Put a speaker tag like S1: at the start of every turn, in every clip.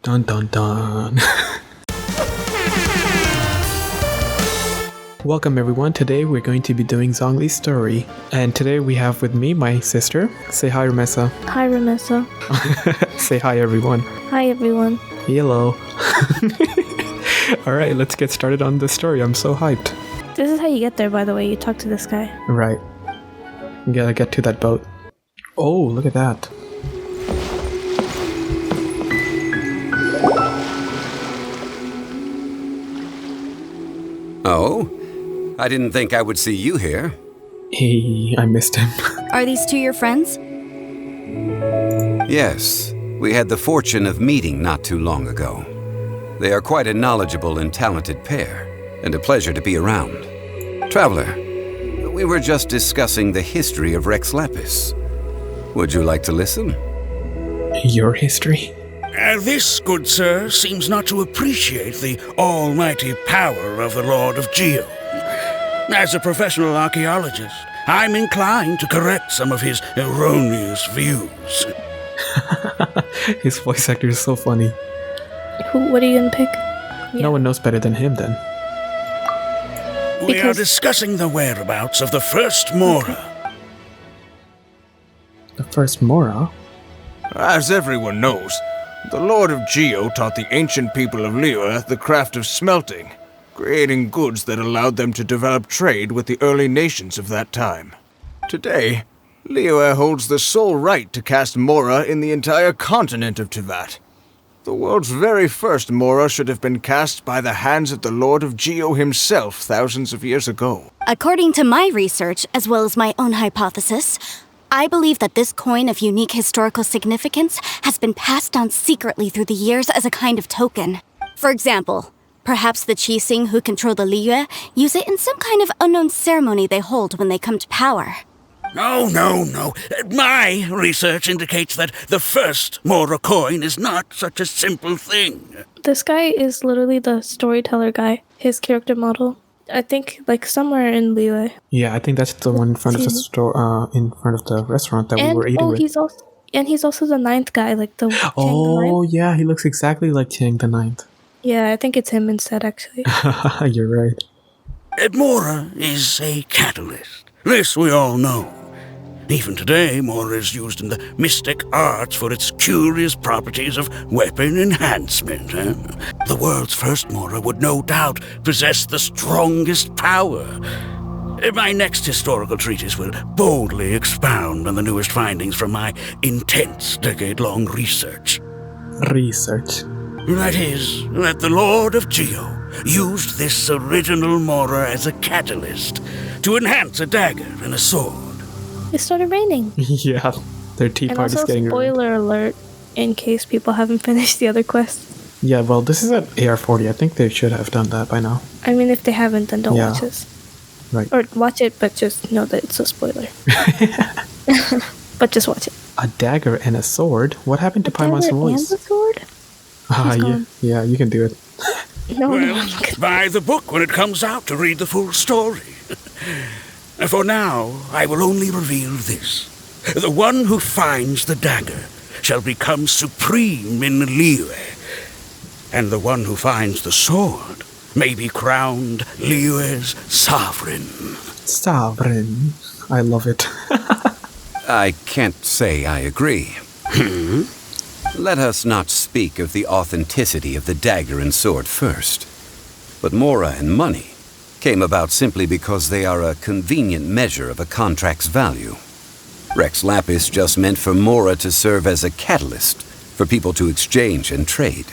S1: Dun dun dun. Welcome everyone. Today we're going to be doing ZHONGLI's story. And today we have with me my sister. Say hi, Ramessa.
S2: Hi, Ramessa.
S1: Say hi, everyone.
S2: Hi, everyone.
S1: Hello. Alright, let's get started on the story. I'm so hyped.
S2: This is how you get there, by the way. You talk to this guy.
S1: Right. You gotta get to that boat. Oh, look at that.
S3: Oh? I didn't think I would see you here.
S1: Hey, I missed him.
S4: Are these two your friends?
S3: Yes, we had the fortune of meeting not too long ago. They are quite a knowledgeable and talented pair, and a pleasure to be around. Traveler, we were just discussing the history of Rex Lapis. Would you like to listen?
S1: Your history?
S5: This, good sir, seems not to appreciate the almighty power of the Lord of Geo. As a professional archaeologist, I'm inclined to correct some of his erroneous views.
S1: His voice actor is so funny.
S2: What are you gonna pick?
S1: No one knows better than him then.
S5: We are discussing the whereabouts of the first Mora.
S1: The first Mora?
S6: As everyone knows, the Lord of Geo taught the ancient people of Liyue the craft of smelting, creating goods that allowed them to develop trade with the early nations of that time. Today, Liyue holds the sole right to cast Mora in the entire continent of Teyvat. The world's very first Mora should have been cast by the hands of the Lord of Geo himself thousands of years ago.
S4: According to my research, as well as my own hypothesis, I believe that this coin of unique historical significance has been passed down secretly through the years as a kind of token. For example, perhaps the Qixing who control the Liyue use it in some kind of unknown ceremony they hold when they come to power.
S5: No. My research indicates that the first Mora coin is not such a simple thing.
S2: This guy is literally the storyteller guy. His character model. I think, like, somewhere in Liyue.
S1: Yeah, I think that's the one in front of the store, in front of the restaurant that we were eating with.
S2: He's also the ninth guy, like the Chang the Ninth.
S1: Yeah, he looks exactly like Chang the Ninth.
S2: Yeah, I think it's him instead, actually.
S1: You're right.
S5: Mora is a catalyst. This we all know. Even today, Mora is used in the mystic arts for its curious properties of weapon enhancement. The world's first Mora would no doubt possess the strongest power. My next historical treatise will boldly expound on the newest findings from my intense decade-long research. That is, that the Lord of Geo used this original Mora as a catalyst to enhance a dagger and a sword.
S2: It started raining.
S1: Yeah, their tea
S2: And
S1: party's
S2: also,
S1: getting
S2: spoiler alert, in case people haven't finished the other quests.
S1: Yeah, well, this is at AR40. I think they should have done that by now.
S2: I mean, if they haven't, then don't
S1: Yeah.
S2: watch this.
S1: Right.
S2: Or watch it, but just know that it's a spoiler. But just watch it.
S1: A dagger and a sword? What happened to Paimon's voice?
S2: And the sword?
S1: Yeah, you can do it.
S2: No,
S5: Well, buy the book when it comes out to read the full story. For now, I will only reveal this. The one who finds the dagger shall become supreme in Liyue, and the one who finds the sword may be crowned Liyue's sovereign.
S1: Sovereign. I love it.
S3: I can't say I agree. Let us not speak of the authenticity of the dagger and sword first. But Mora and money came about simply because they are a convenient measure of a contract's value. Rex Lapis just meant for Mora to serve as a catalyst for people to exchange and trade.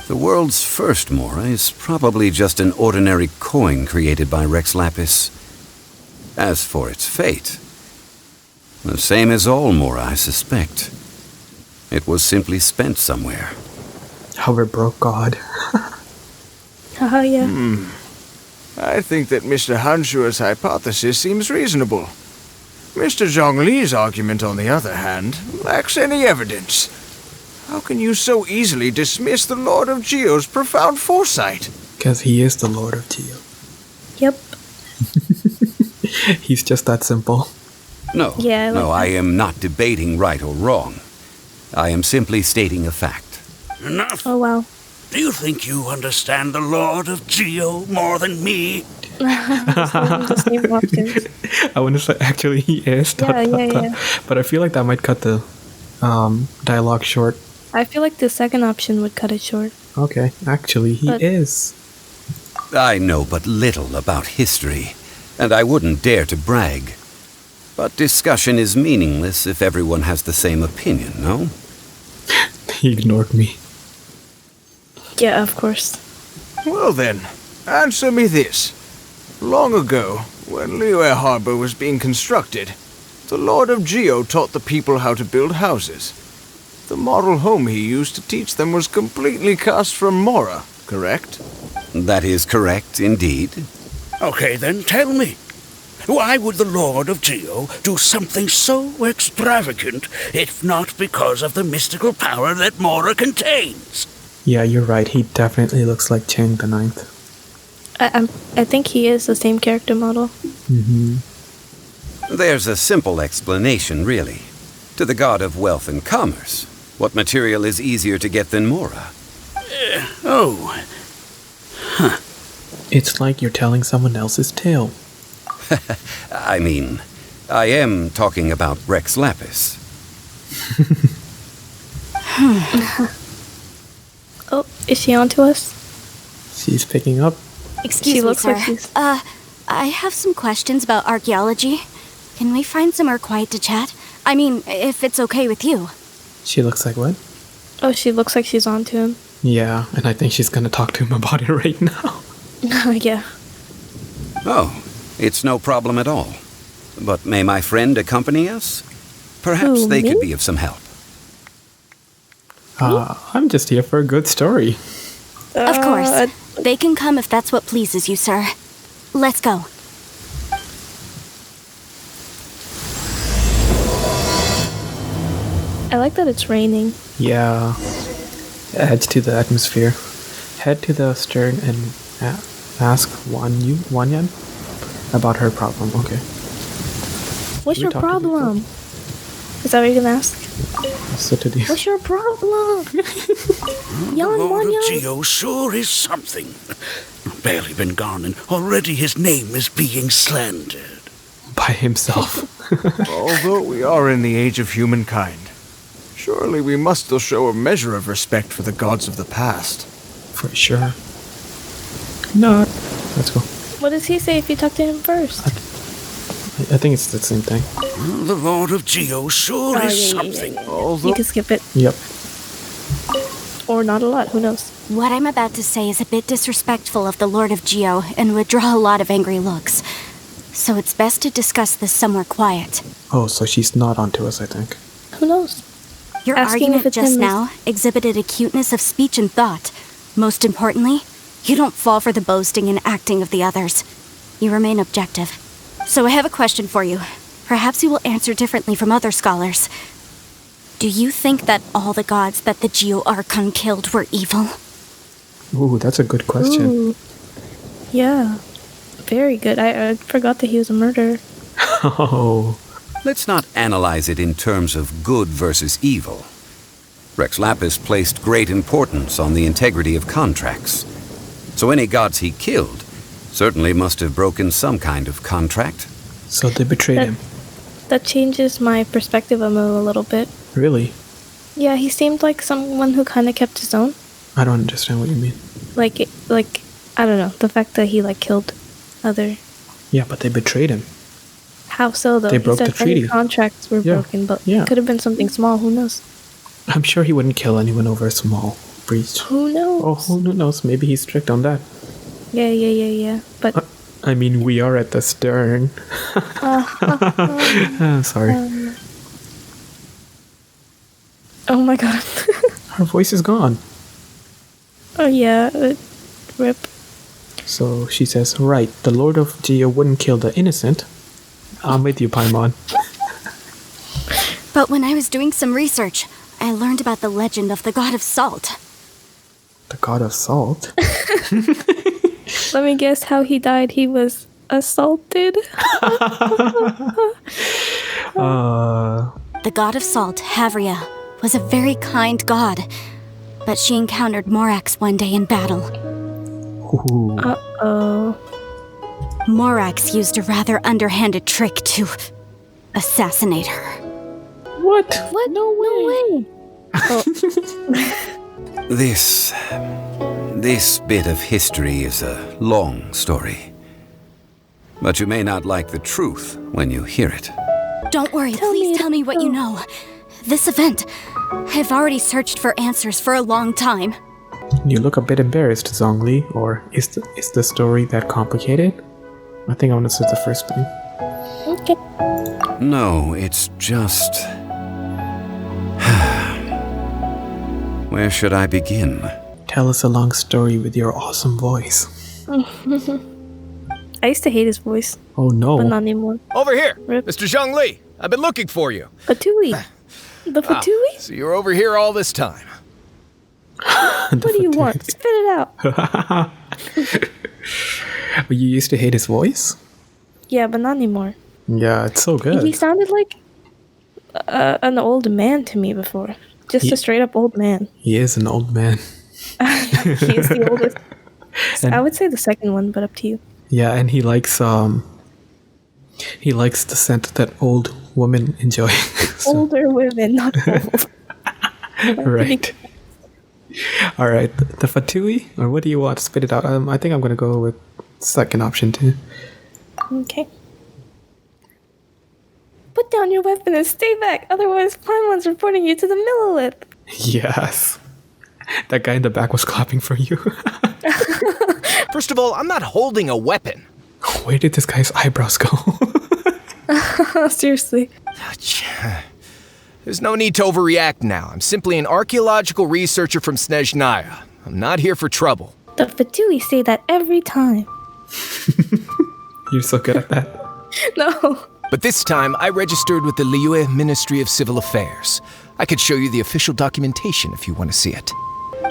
S3: The world's first Mora is probably just an ordinary coin created by Rex Lapis. As for its fate, the same as all Mora, I suspect. It was simply spent somewhere.
S1: How it broke God.
S2: yeah.
S6: I think that Mr. Hanshua's hypothesis seems reasonable. Mr. Zhongli's argument, on the other hand, lacks any evidence. How can you so easily dismiss the Lord of Geo's profound foresight?
S1: Because he is the Lord of Geo.
S2: Yep.
S1: He's just that simple.
S3: No,
S2: Yeah,
S3: I am not debating right or wrong. I am simply stating a fact.
S5: Enough.
S2: Oh wow.
S5: Do you think you understand the Lord of Geo more than me?
S2: The same options.
S1: I want to say actually he is.
S2: Yeah.
S1: But I feel like that might cut the dialogue short.
S2: I feel like the second option would cut it short.
S1: Okay, actually he
S2: But-
S1: is.
S3: I know but little about history, and I wouldn't dare to brag. But discussion is meaningless if everyone has the same opinion, no?
S1: He ignored me.
S2: Yeah, of course.
S6: Well then, answer me this. Long ago, when Liyue Harbor was being constructed, the Lord of Geo taught the people how to build houses. The model home he used to teach them was completely cast from Mora, correct?
S3: That is correct, indeed.
S5: Okay, then tell me. Why would the Lord of Geo do something so extravagant if not because of the mystical power that Mora contains?
S1: Yeah, you're right. He definitely looks like Chang the Ninth.
S2: I think he is the same character model.
S3: There's a simple explanation, really. To the god of wealth and commerce, what material is easier to get than Mora?
S5: Oh,
S1: It's like you're telling someone else's tale.
S3: I mean, I am talking about Rex Lapis.
S2: Oh, is she on to us?
S1: She's picking up.
S4: Excuse
S2: She
S4: me,
S2: looks
S4: sir.
S2: like she's-
S4: I have some questions about archaeology. Can we find somewhere quiet to chat? I mean, if it's okay with you.
S1: She looks like what?
S2: Oh, she looks like she's on to him.
S1: Yeah, and I think she's gonna talk to him about it right now.
S2: Yeah.
S3: Oh, it's no problem at all. But may my friend accompany us? Perhaps
S2: Who,
S3: they
S2: me?
S3: could be of some help.
S1: I'm just here for a good story.
S4: Of course. They can come if that's what pleases you, sir. Let's go.
S2: I like that it's raining.
S1: Yeah, adds to the atmosphere. Head to the stern and ask Wanyan about her problem. Okay.
S2: What's
S1: we
S2: your
S1: talked to
S2: problem? Is that what you're gonna ask?
S1: So to do.
S2: What's your problem?
S5: the
S2: Yan
S5: Lord of
S2: Wanyan?
S5: Geo sure is something. Barely been gone, and already his name is being slandered.
S1: By himself.
S6: Although we are in the age of humankind, surely we must still show a measure of respect for the gods of the past.
S1: For sure. No. Let's go.
S2: What does he say if you talk to him first?
S1: I think it's the same thing.
S5: The Lord of Geo sure
S2: Oh,
S5: is
S2: yeah.
S5: something.
S2: You
S6: Although
S2: can skip it.
S1: Yep.
S2: Or not a lot, who knows?
S4: What I'm about to say is a bit disrespectful of the Lord of Geo and would draw a lot of angry looks. So it's best to discuss this somewhere quiet.
S1: Oh, so she's not onto us, I think.
S2: Who knows?
S4: Your
S2: Asking if
S4: argument
S2: it's
S4: just
S2: him is-
S4: now exhibited acuteness of speech and thought. Most importantly, you don't fall for the boasting and acting of the others. You remain objective. So I have a question for you. Perhaps you will answer differently from other scholars. Do you think that all the gods that the Geo Archon killed were evil?
S1: Ooh, that's a good question.
S2: Ooh. Yeah. Very good. I forgot that he was a murderer.
S1: Oh.
S3: Let's not analyze it in terms of good versus evil. Rex Lapis placed great importance on the integrity of contracts. So any gods he killed certainly must have broken some kind of contract.
S1: So they betrayed him.
S2: That changes my perspective of him a little bit.
S1: Really?
S2: Yeah, he seemed like someone who kind of kept his own.
S1: I don't understand what you mean.
S2: Like, I don't know. The fact that he, killed other...
S1: Yeah, but they betrayed him.
S2: How so, though?
S1: They
S2: He
S1: broke
S2: said
S1: the treaty.
S2: Any contracts were
S1: Yeah.
S2: broken, but
S1: Yeah.
S2: it could have been something small. Who knows?
S1: I'm sure he wouldn't kill anyone over a small breach.
S2: Who knows?
S1: Oh, who knows? Maybe he's strict on that.
S2: Yeah. But
S1: I mean, we are at the stern. I'm sorry.
S2: oh my god.
S1: Her voice is gone.
S2: Oh yeah. Rip.
S1: So she says, right, the Lord of Geo wouldn't kill the innocent. I'm with you, Paimon.
S4: But when I was doing some research, I learned about the legend of the god of salt.
S1: The god of salt?
S2: Let me guess how he died. He was assaulted.
S1: Uh,
S4: The god of salt, Havria, was a very kind god. but she encountered Morax one day in battle.
S1: Ooh.
S2: Uh-oh.
S4: Morax used a rather underhanded trick to assassinate her.
S1: What?
S2: What? No way. Oh.
S3: This bit of history is a long story. But you may not like the truth when you hear it.
S4: Don't worry, please tell me what you know. This event, I've already searched for answers for a long time.
S1: You look a bit embarrassed, Zhongli, or is the story that complicated? I think I want to say the first thing.
S2: Okay.
S3: No, it's just... Where should I begin?
S1: Tell us a long story with your awesome voice.
S2: I used to hate his voice,
S1: Oh no.
S2: but not anymore.
S7: Over here,
S2: Rip.
S7: Mr. Zhongli. I've been looking for you.
S2: Fatui. The Fatui?
S7: So you're over here all this time.
S2: What do you want? Spit it out.
S1: You used to hate his voice?
S2: Yeah, but not anymore.
S1: Yeah, it's so
S2: He
S1: good.
S2: sounded like an old man to me before. Just a straight up old man.
S1: He is an old man.
S2: He is the oldest.
S1: And-
S2: I would say the second one, but up to you.
S1: Yeah, and he likes the scent that old women enjoy. So-
S2: Older women, not old.
S1: right. All right, the Fatui, or what do you want? Spit it out. I think I'm gonna go with second option too.
S2: Okay. Put down your weapon and stay back, otherwise Paimon's reporting you to the Millilith.
S1: Yes, that guy in the back was clapping for you.
S7: First of all, I'm not holding a weapon.
S1: Where did this guy's eyebrows go?
S2: Seriously.
S7: There's no need to overreact now. I'm simply an archaeological researcher from Snezhnaya. I'm not here for trouble.
S2: The Fatui say that every time.
S1: You're so good at that.
S2: No.
S7: But this time, I registered with the Liyue Ministry of Civil Affairs. I could show you the official documentation if you want to see it.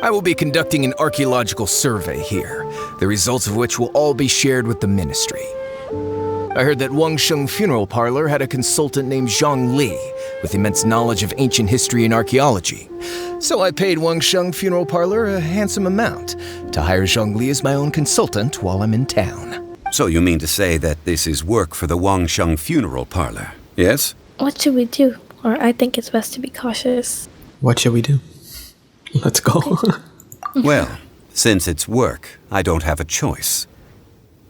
S7: I will be conducting an archaeological survey here, the results of which will all be shared with the ministry. I heard that Wangsheng Funeral Parlor had a consultant named Zhongli with immense knowledge of ancient history and archaeology. So I paid Wangsheng Funeral Parlor a handsome amount to hire Zhongli as my own consultant while I'm in town.
S3: So you mean to say that this is work for the Wangsheng Funeral Parlor, yes?
S2: What should we do? Or I think it's best to be cautious.
S1: What shall we do? Let's go.
S3: Well, since it's work, I don't have a choice.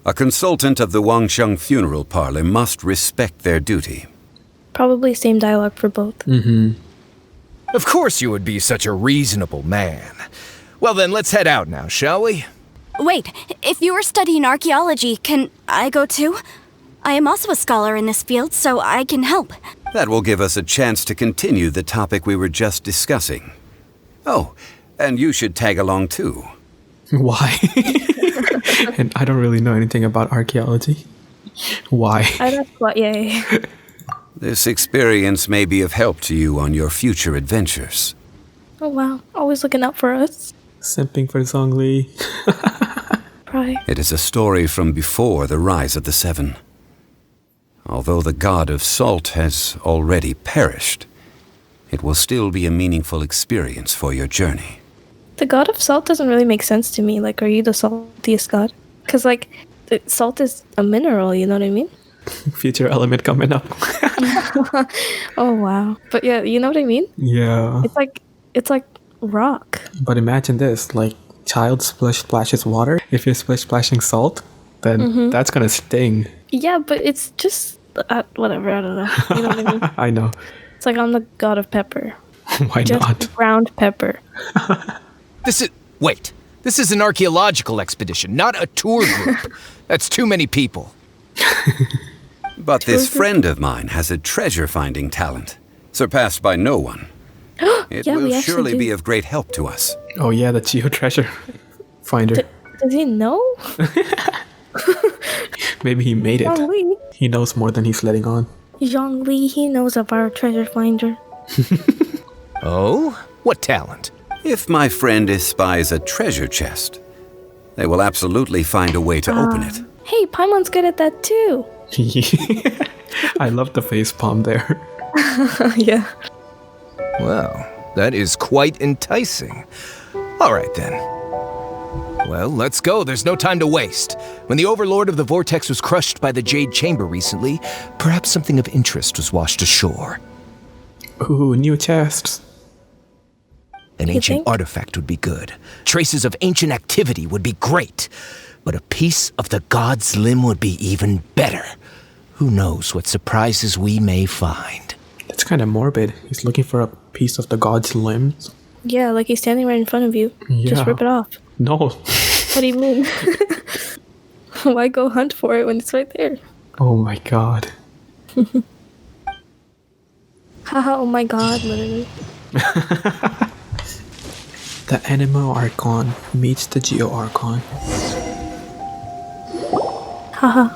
S3: A consultant of the Wangsheng Funeral Parlor must respect their duty.
S2: Probably same dialogue for both.
S7: Of course you would be such a reasonable man. Well then, let's head out now, shall we?
S4: Wait, if you are studying archaeology, can I go too? I am also a scholar in this field, so I can help.
S3: That will give us a chance to continue the topic we were just discussing. Oh, and you should tag along too.
S1: Why? And I don't really know anything about archaeology. Why?
S2: That's what, yay.
S3: This experience may be of help to you on your future adventures.
S2: Oh wow, always looking out for us.
S1: Simping for Zhongli.
S2: Pride.
S3: It is a story from before the rise of the Seven. Although the god of salt has already perished, it will still be a meaningful experience for your journey.
S2: The god of salt doesn't really make sense to me. Like, are you the saltiest god? Because, like, salt is a mineral, you know what I mean?
S1: Future element coming up.
S2: Oh, wow. But yeah, you know what I mean?
S1: Yeah.
S2: It's like rock.
S1: But imagine this, like, child splashes water. If you're splashing salt, then that's gonna sting.
S2: Yeah, but it's just, whatever, I don't know. You know what I mean?
S1: I know.
S2: It's like I'm the god of pepper.
S1: Why
S2: Just
S1: not?
S2: ground pepper.
S7: Wait. This is an archaeological expedition, not a tour group. That's too many people.
S3: But this friend of mine has a treasure-finding talent, surpassed by no one. It
S2: Yeah, we
S3: will
S2: actually
S3: surely
S2: do.
S3: be of great help to us.
S1: Oh yeah, the Geo treasure finder.
S2: Does he know?
S1: Maybe he made it.
S2: Zhongli.
S1: He knows more than he's letting on.
S2: Zhongli, he knows of our treasure finder.
S7: Oh? What talent?
S3: If my friend espies a treasure chest, they will absolutely find a way to open it.
S2: Hey, Paimon's good at that too.
S1: I love the face palm there.
S2: Yeah.
S7: Well, that is quite enticing. All right, then. Well, let's go. There's no time to waste. When the Overlord of the Vortex was crushed by the Jade Chamber recently, perhaps something of interest was washed ashore.
S1: Ooh, new chests.
S7: An
S2: You
S7: ancient
S2: think?
S7: artifact would be good. Traces of ancient activity would be great. But a piece of the god's limb would be even better. Who knows what surprises we may find.
S1: That's kind of morbid. He's looking for a piece of the god's limbs.
S2: Yeah, like he's standing right in front of you.
S1: Yeah.
S2: Just rip it off.
S1: No.
S2: What do you mean? Why go hunt for it when it's right there?
S1: Oh my god.
S2: Haha, oh my god, literally.
S1: The Anemo Archon meets the Geo Archon.
S2: Haha.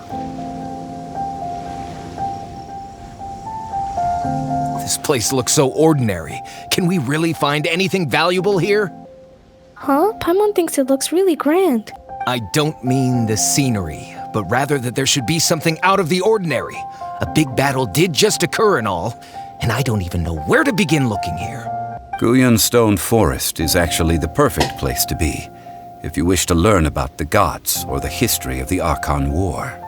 S7: This place looks so ordinary. Can we really find anything valuable here?
S2: Huh? Paimon thinks it looks really grand.
S7: I don't mean the scenery, but rather that there should be something out of the ordinary. A big battle did just occur and all, and I don't even know where to begin looking here.
S3: Guyan Stone Forest is actually the perfect place to be, if you wish to learn about the gods or the history of the Archon War.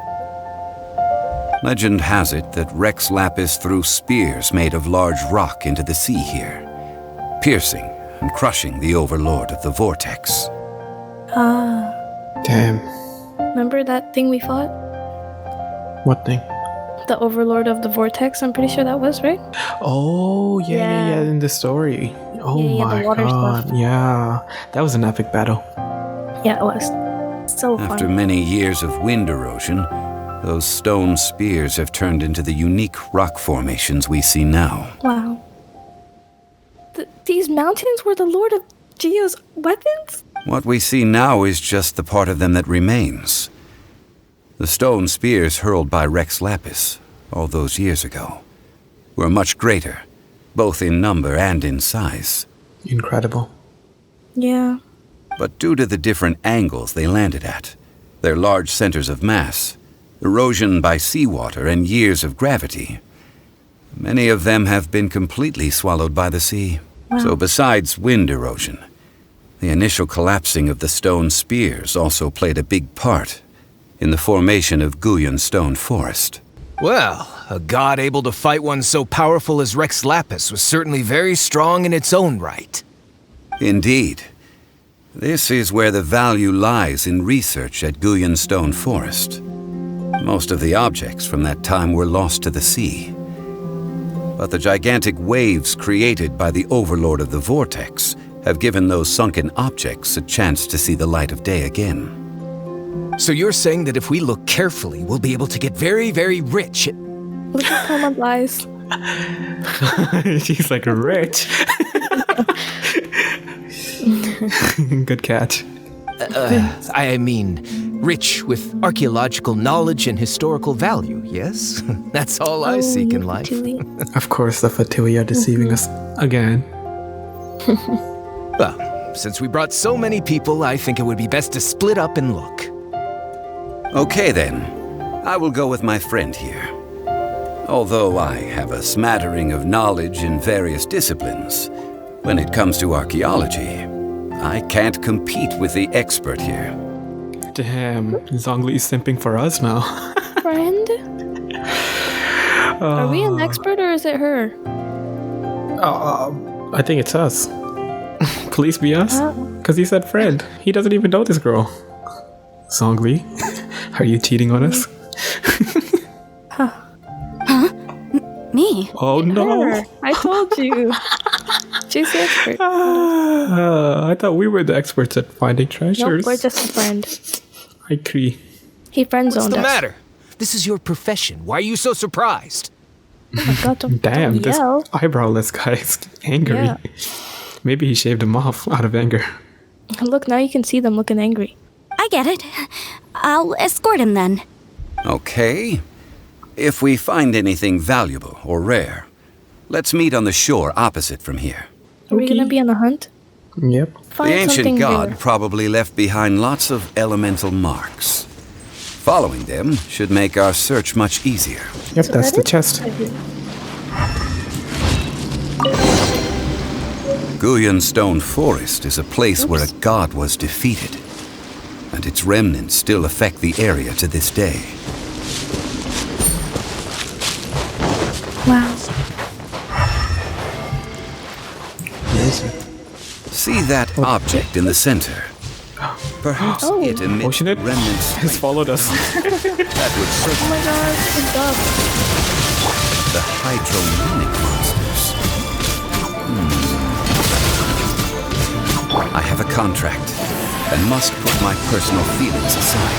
S3: Legend has it that Rex Lapis threw spears made of large rock into the sea here, piercing and crushing the Overlord of the Vortex.
S2: Ah.
S1: Damn.
S2: Remember that thing we fought?
S1: What thing?
S2: The Overlord of the Vortex? I'm pretty sure that was, right?
S1: Oh,
S2: Yeah.
S1: yeah, in the story. Oh
S2: Yeah,
S1: my
S2: the water
S1: god.
S2: stuff.
S1: Yeah. That was an epic battle.
S2: Yeah, it was. So
S3: After
S2: fun.
S3: many years of wind erosion, those stone spears have turned into the unique rock formations we see now.
S2: Wow. These mountains were the Lord of Geo's weapons?
S3: What we see now is just the part of them that remains. The stone spears hurled by Rex Lapis all those years ago were much greater, both in number and in size.
S1: Incredible.
S2: Yeah.
S3: But due to the different angles they landed at, their large centers of mass, erosion by seawater, and years of gravity, many of them have been completely swallowed by the sea.
S2: Wow.
S3: So besides wind erosion, the initial collapsing of the stone spears also played a big part in the formation of Guyan Stone Forest.
S7: Well, a god able to fight one so powerful as Rex Lapis was certainly very strong in its own right.
S3: Indeed. This is where the value lies in research at Guyan Stone Forest. Most of the objects from that time were lost to the sea. But the gigantic waves created by the Overlord of the Vortex have given those sunken objects a chance to see the light of day again.
S7: So you're saying that if we look carefully, we'll be able to get very, very rich at...
S2: Look at Paimon's eyes.
S1: She's like rich. Good catch.
S7: I mean, rich with archaeological knowledge and historical value, yes? That's all I seek in life.
S2: Tuli.
S1: Of course, the Fatui are deceiving us again.
S7: Well, since we brought so many people, I think it would be best to split up and look.
S3: Okay then, I will go with my friend here. Although I have a smattering of knowledge in various disciplines, when it comes to archaeology, I can't compete with the expert here.
S1: Damn, Zhongli is simping for us now.
S2: Friend? Are we an expert or is it her?
S1: I think it's us. Please be us? Because he said friend. He doesn't even know this girl. Zhongli, are you cheating on us?
S4: Me?
S1: Oh no!
S2: Her. I told you. She's the expert.
S1: I thought we were the experts at finding treasures.
S2: Nope, we're just a friend.
S1: I agree.
S2: He friend
S7: What's
S2: zoned
S7: the
S2: us.
S7: matter? This is your profession. Why are you so surprised?
S2: Oh my god, don't
S1: Damn, this
S2: yell.
S1: eyebrowless guy is angry.
S2: Yeah.
S1: Maybe he shaved him off out of anger.
S2: Look, now you can see them looking angry.
S4: I get it. I'll escort him then.
S3: Okay. If we find anything valuable or rare, let's meet on the shore opposite from here.
S2: Are we gonna be on the hunt?
S1: Yep.
S2: Find
S3: The ancient
S2: something
S3: god
S2: rare.
S3: probably left behind lots of elemental marks. Following them should make our search much easier.
S1: Yep,
S2: So
S1: that's
S2: that
S1: the
S2: is-
S1: chest.
S3: Guyan Stone Forest is a place where a god was defeated, and its remnants still affect the area to this day.
S2: Wow.
S3: See that object in the center? Perhaps it emits
S1: Oceanid
S3: remnants
S1: has followed us.
S3: that would
S2: Oh
S3: certainly
S2: my god, it's dog.
S3: the hydromonic monsters. I have a contract and must put my personal feelings aside.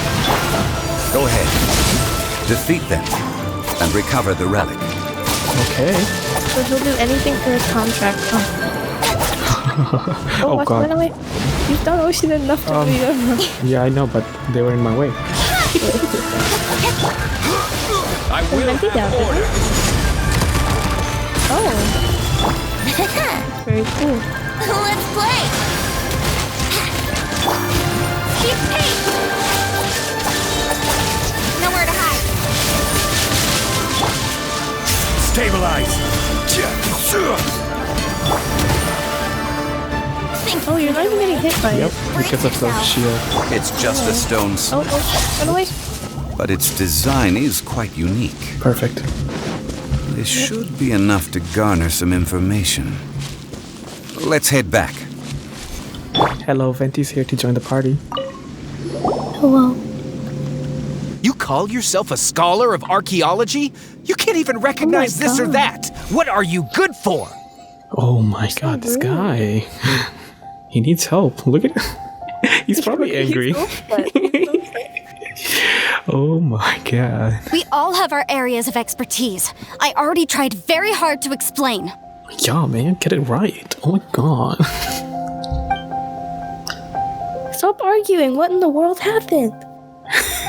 S3: Go ahead, defeat them, and recover the relic.
S1: Okay.
S2: So he'll do anything for his contract.
S1: Oh
S2: watch,
S1: god.
S2: run away. You've done Ocean enough to be over.
S1: Yeah, I know, but they were in my way.
S3: I will have order.
S2: Oh. Very cool.
S4: Let's play! Keep pace! Nowhere to hide.
S3: Stabilize.
S2: Oh, you're not even getting hit by
S1: Yep,
S2: it.
S1: because of the shield.
S3: It's just a stone
S2: Oh,
S3: smith,
S2: oh, run away.
S3: but its design is quite unique.
S1: Perfect.
S3: This should be enough to garner some information. Let's head back.
S1: Hello, Venti's here to join the party.
S2: Hello.
S7: You call yourself a scholar of archaeology? You can't even recognize this or
S2: God.
S7: that. What are you good for?
S1: Oh my god, this
S2: rude.
S1: guy. He needs help. Look at he's probably angry. Oh my god.
S4: We all have our areas of expertise. I already tried very hard to explain.
S1: Yeah, man, get it right. Oh my god.
S2: Stop arguing. What in the world happened?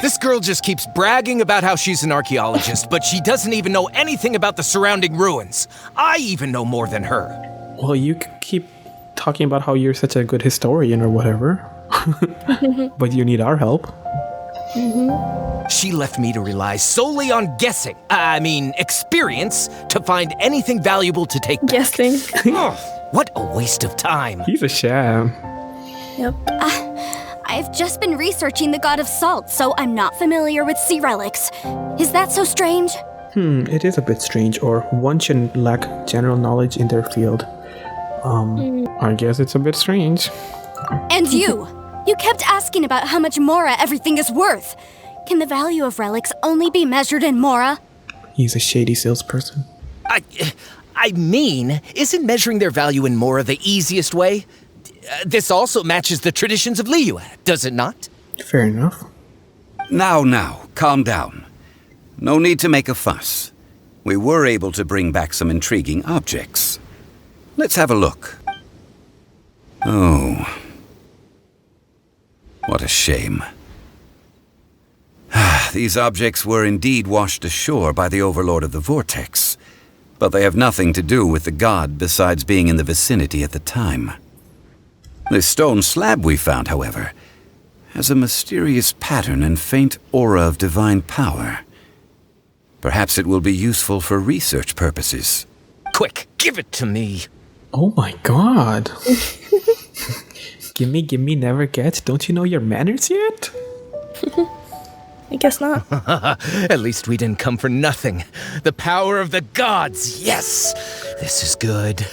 S7: This girl just keeps bragging about how she's an archaeologist, but she doesn't even know anything about the surrounding ruins. I even know more than her.
S1: Well, you keep talking about how you're such a good historian or whatever. But you need our help.
S7: She left me to rely solely on guessing, experience, to find anything valuable to take back.
S2: Guessing.
S7: Ugh, what a waste of time.
S1: He's a sham.
S2: Yep.
S4: I've just been researching the God of Salt, so I'm not familiar with sea relics. Is that so strange?
S1: It is a bit strange, or one shouldn't lack general knowledge in their field. I guess it's a bit strange.
S4: And you! You kept asking about how much Mora everything is worth. Can the value of relics only be measured in Mora?
S1: He's a shady salesperson.
S7: Isn't measuring their value in Mora the easiest way? This also matches the traditions of Liyue, does it not?
S1: Fair enough.
S3: Now, calm down. No need to make a fuss. We were able to bring back some intriguing objects. Let's have a look. Oh. What a shame. These objects were indeed washed ashore by the Overlord of the Vortex, but they have nothing to do with the god besides being in the vicinity at the time. This stone slab we found, however, has a mysterious pattern and faint aura of divine power. Perhaps it will be useful for research purposes.
S7: Quick, give it to me.
S1: Oh my god. Gimme, never get. Don't you know your manners yet?
S2: I guess not.
S7: At least we didn't come for nothing. The power of the gods, yes! This is good.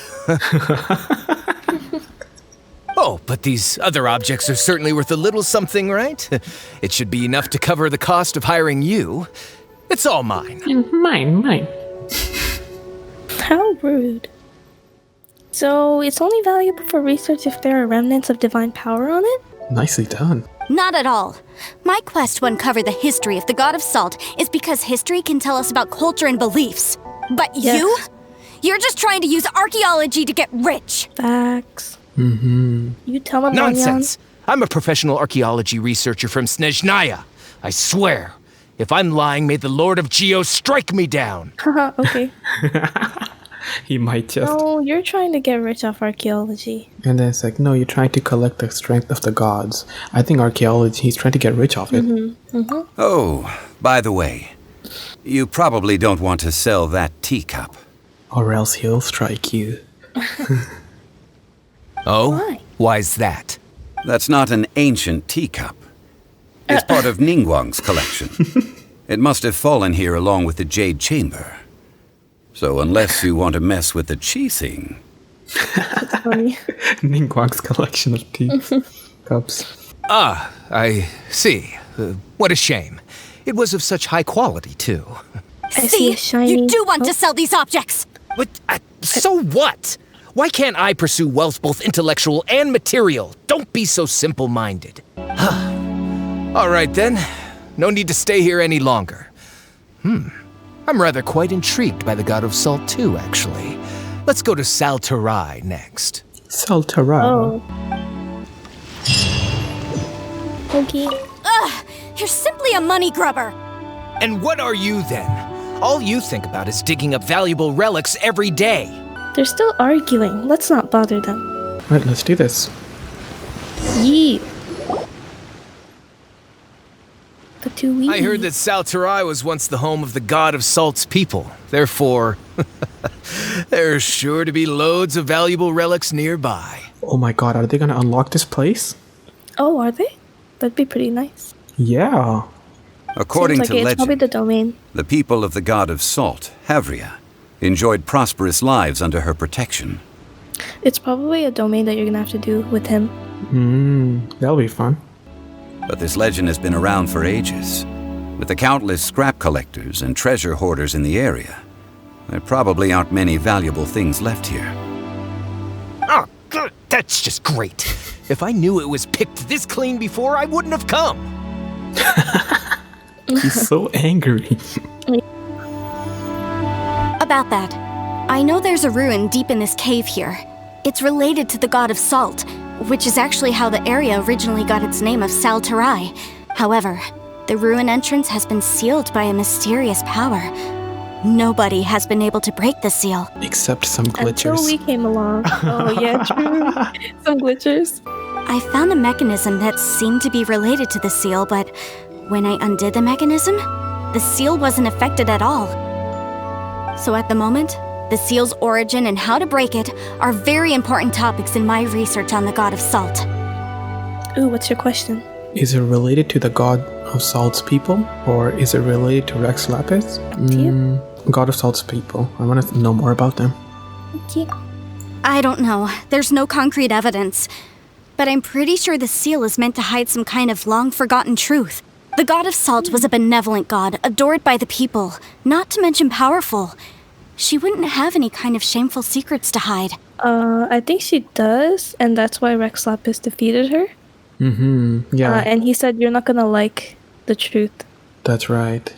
S7: Oh, but these other objects are certainly worth a little something, right? It should be enough to cover the cost of hiring you. It's all mine.
S1: Mine.
S2: How rude. So, it's only valuable for research if there are remnants of divine power on it?
S1: Nicely done.
S4: Not at all. My quest to uncover the history of the God of Salt is because history can tell us about culture and beliefs. But
S2: Yes.
S4: You're just trying to use archaeology to get rich.
S2: Facts. You tell him,
S7: Nonsense! I'm a professional archaeology researcher from Snezhnaya. I swear, if I'm lying, may the Lord of Geo strike me down.
S2: Haha, okay.
S1: He might just.
S2: No, you're trying to get rich off archaeology.
S1: And then it's like, no, you're trying to collect the strength of the gods. I think archaeology, he's trying to get rich off it.
S3: Oh, by the way, you probably don't want to sell that teacup.
S1: Or else he'll strike you.
S7: Oh?
S2: Why?
S7: Why's that?
S3: That's not an ancient teacup. It's part of Ningguang's collection. It must have fallen here along with the Jade Chamber. So unless you want to mess with the Qixing...
S2: Funny.
S1: Ningguang's collection of tea cups.
S7: Ah, I see. What a shame. It was of such high quality, too.
S2: I see a shiny...
S4: You do want to sell these objects!
S7: But, so what? Why can't I pursue wealth both intellectual and material? Don't be so simple-minded. All right, then. No need to stay here any longer. I'm rather quite intrigued by the God of Salt, too, actually. Let's go to Saltarai next.
S1: Saltarai.
S2: Oh. Okay.
S4: Ugh! You're simply a money grubber!
S7: And what are you, then? All you think about is digging up valuable relics every day.
S2: They're still arguing. Let's not bother them.
S1: Right, let's do this.
S2: Yee. The two wee.
S7: I heard that Saltarai was once the home of the God of Salt's people. Therefore, there's sure to be loads of valuable relics nearby.
S1: Oh my god, are they gonna unlock this place?
S2: Oh, are they? That'd be pretty nice.
S1: Yeah.
S3: According
S2: Seems
S3: to
S2: like it's probably
S3: legend,
S2: the domain.
S3: the people of the God of Salt, Havria, enjoyed prosperous lives under her protection.
S2: It's probably a domain that you're gonna have to do with him.
S1: That'll be fun.
S3: But this legend has been around for ages. With the countless scrap collectors and treasure hoarders in the area, there probably aren't many valuable things left here.
S7: Oh, good. That's just great. If I knew it was picked this clean before, I wouldn't have come.
S1: He's so angry.
S4: About that, I know there's a ruin deep in this cave here. It's related to the God of Salt, which is actually how the area originally got its name of Saltarai. However, the ruin entrance has been sealed by a mysterious power. Nobody has been able to break the seal.
S1: Except some
S2: Until
S1: glitchers.
S2: we came along. Oh yeah, true. Some glitchers.
S4: I found a mechanism that seemed to be related to the seal, but when I undid the mechanism, the seal wasn't affected at all. So at the moment, the seal's origin and how to break it are very important topics in my research on the God of Salt.
S2: Ooh, what's your question?
S1: Is it related to the God of Salt's people? Or is it related to Rex Lapis?
S2: Up to you.
S1: God of Salt's people. I want to know more about them.
S2: Okay.
S4: I don't know. There's no concrete evidence. But I'm pretty sure the seal is meant to hide some kind of long-forgotten truth. The God of Salt was a benevolent god, adored by the people, not to mention powerful. She wouldn't have any kind of shameful secrets to hide.
S2: I think she does, and that's why Rex Lapis defeated her.
S1: Yeah,
S2: And he said you're not gonna like the truth.
S1: that's right.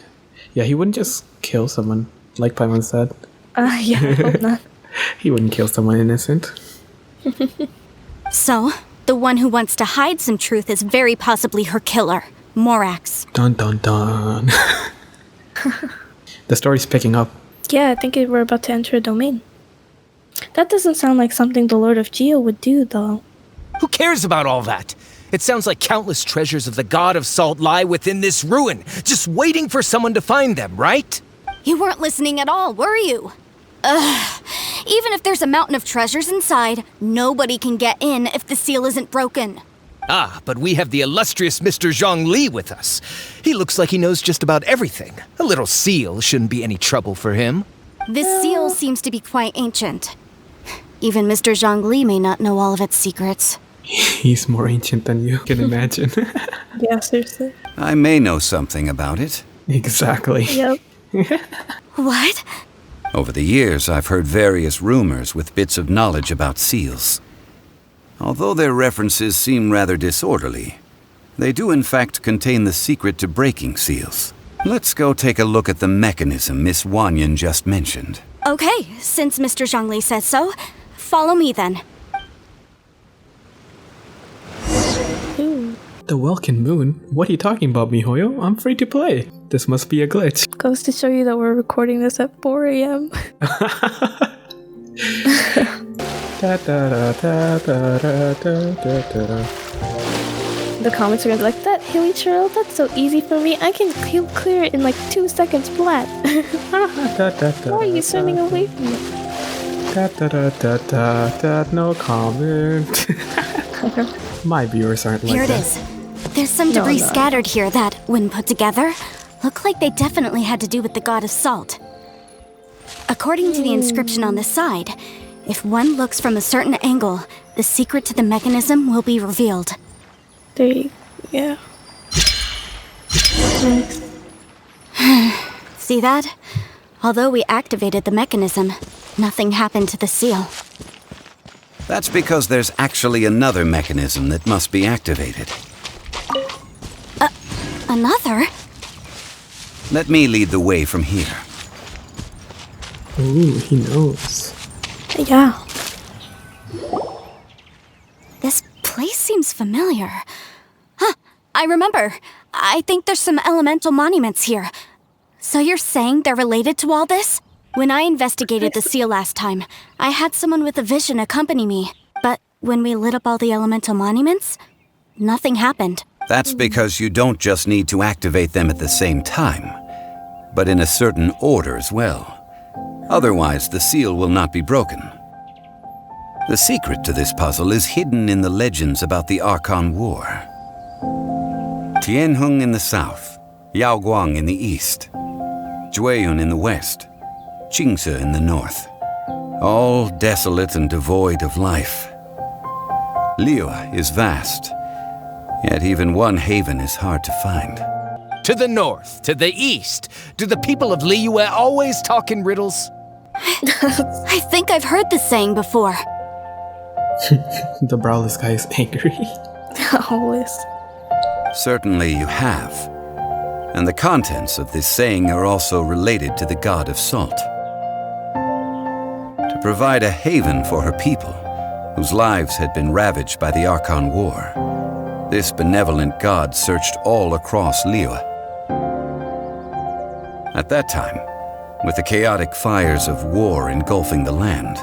S1: Yeah, he wouldn't just kill someone, like Paimon said.
S2: Yeah, I hope not.
S1: He wouldn't kill someone innocent.
S4: So, the one who wants to hide some truth is very possibly her killer, Morax.
S1: Dun dun dun. The story's picking up.
S2: Yeah, I think we're about to enter a domain. That doesn't sound like something the Lord of Geo would do, though.
S7: Who cares about all that? It sounds like countless treasures of the God of Salt lie within this ruin, just waiting for someone to find them, right?
S4: You weren't listening at all, were you? Ugh. Even if there's a mountain of treasures inside, nobody can get in if the seal isn't broken.
S7: Ah, but we have the illustrious Mr. ZHONGLI with us. He looks like he knows just about everything. A little seal shouldn't be any trouble for him.
S4: This seal seems to be quite ancient. Even Mr. ZHONGLI may not know all of its secrets.
S1: He's more ancient than you can imagine.
S2: Yeah, seriously.
S3: I may know something about it.
S1: Exactly.
S2: Yep.
S4: What?
S3: Over the years, I've heard various rumors with bits of knowledge about seals. Although their references seem rather disorderly, they do in fact contain the secret to breaking seals. Let's go take a look at the mechanism Miss Wanyan just mentioned.
S4: Okay, since Mr. ZHONGLI says so, follow me then.
S2: Ooh.
S1: The Welkin Moon? What are you talking about, miHoYo? I'm free to play. This must be a glitch.
S2: Goes to show you that we're recording this at 4 a.m. The comments are gonna be like, that hilly trail, that's so easy for me. I can clear it in like 2 seconds flat. Why are you turning away from it?
S1: No comment. My viewers aren't like
S4: Here it
S1: that.
S4: is. There's some
S2: No,
S4: debris
S2: no.
S4: scattered here that, when put together, look like they definitely had to do with the god of salt. According to the inscription on the side, if one looks from a certain angle, the secret to the mechanism will be revealed.
S2: Yeah. Nice.
S4: See that? Although we activated the mechanism, nothing happened to the seal.
S3: That's because there's actually another mechanism that must be activated.
S4: Another?
S3: Let me lead the way from here.
S1: Ooh, he knows.
S2: Yeah.
S4: This place seems familiar. Huh, I remember. I think there's some elemental monuments here. So you're saying they're related to all this? When I investigated the seal last time, I had someone with a vision accompany me. But when we lit up all the elemental monuments, nothing happened.
S3: That's because you don't just need to activate them at the same time, but in a certain order as well. Otherwise, the seal will not be broken. The secret to this puzzle is hidden in the legends about the Archon War. Tianheng in the south, Yaoguang in the east, Jueyun in the west, Qingce in the north. All desolate and devoid of life. Liyue is vast, yet even one haven is hard to find.
S7: To the north, to the east. Do the people of Liyue always talk in riddles?
S4: I think I've heard this saying before.
S1: The browless guy is angry.
S2: Always.
S3: Certainly you have. And the contents of this saying are also related to the god of salt. To provide a haven for her people, whose lives had been ravaged by the Archon War, this benevolent god searched all across Liyue. At that time, with the chaotic fires of war engulfing the land,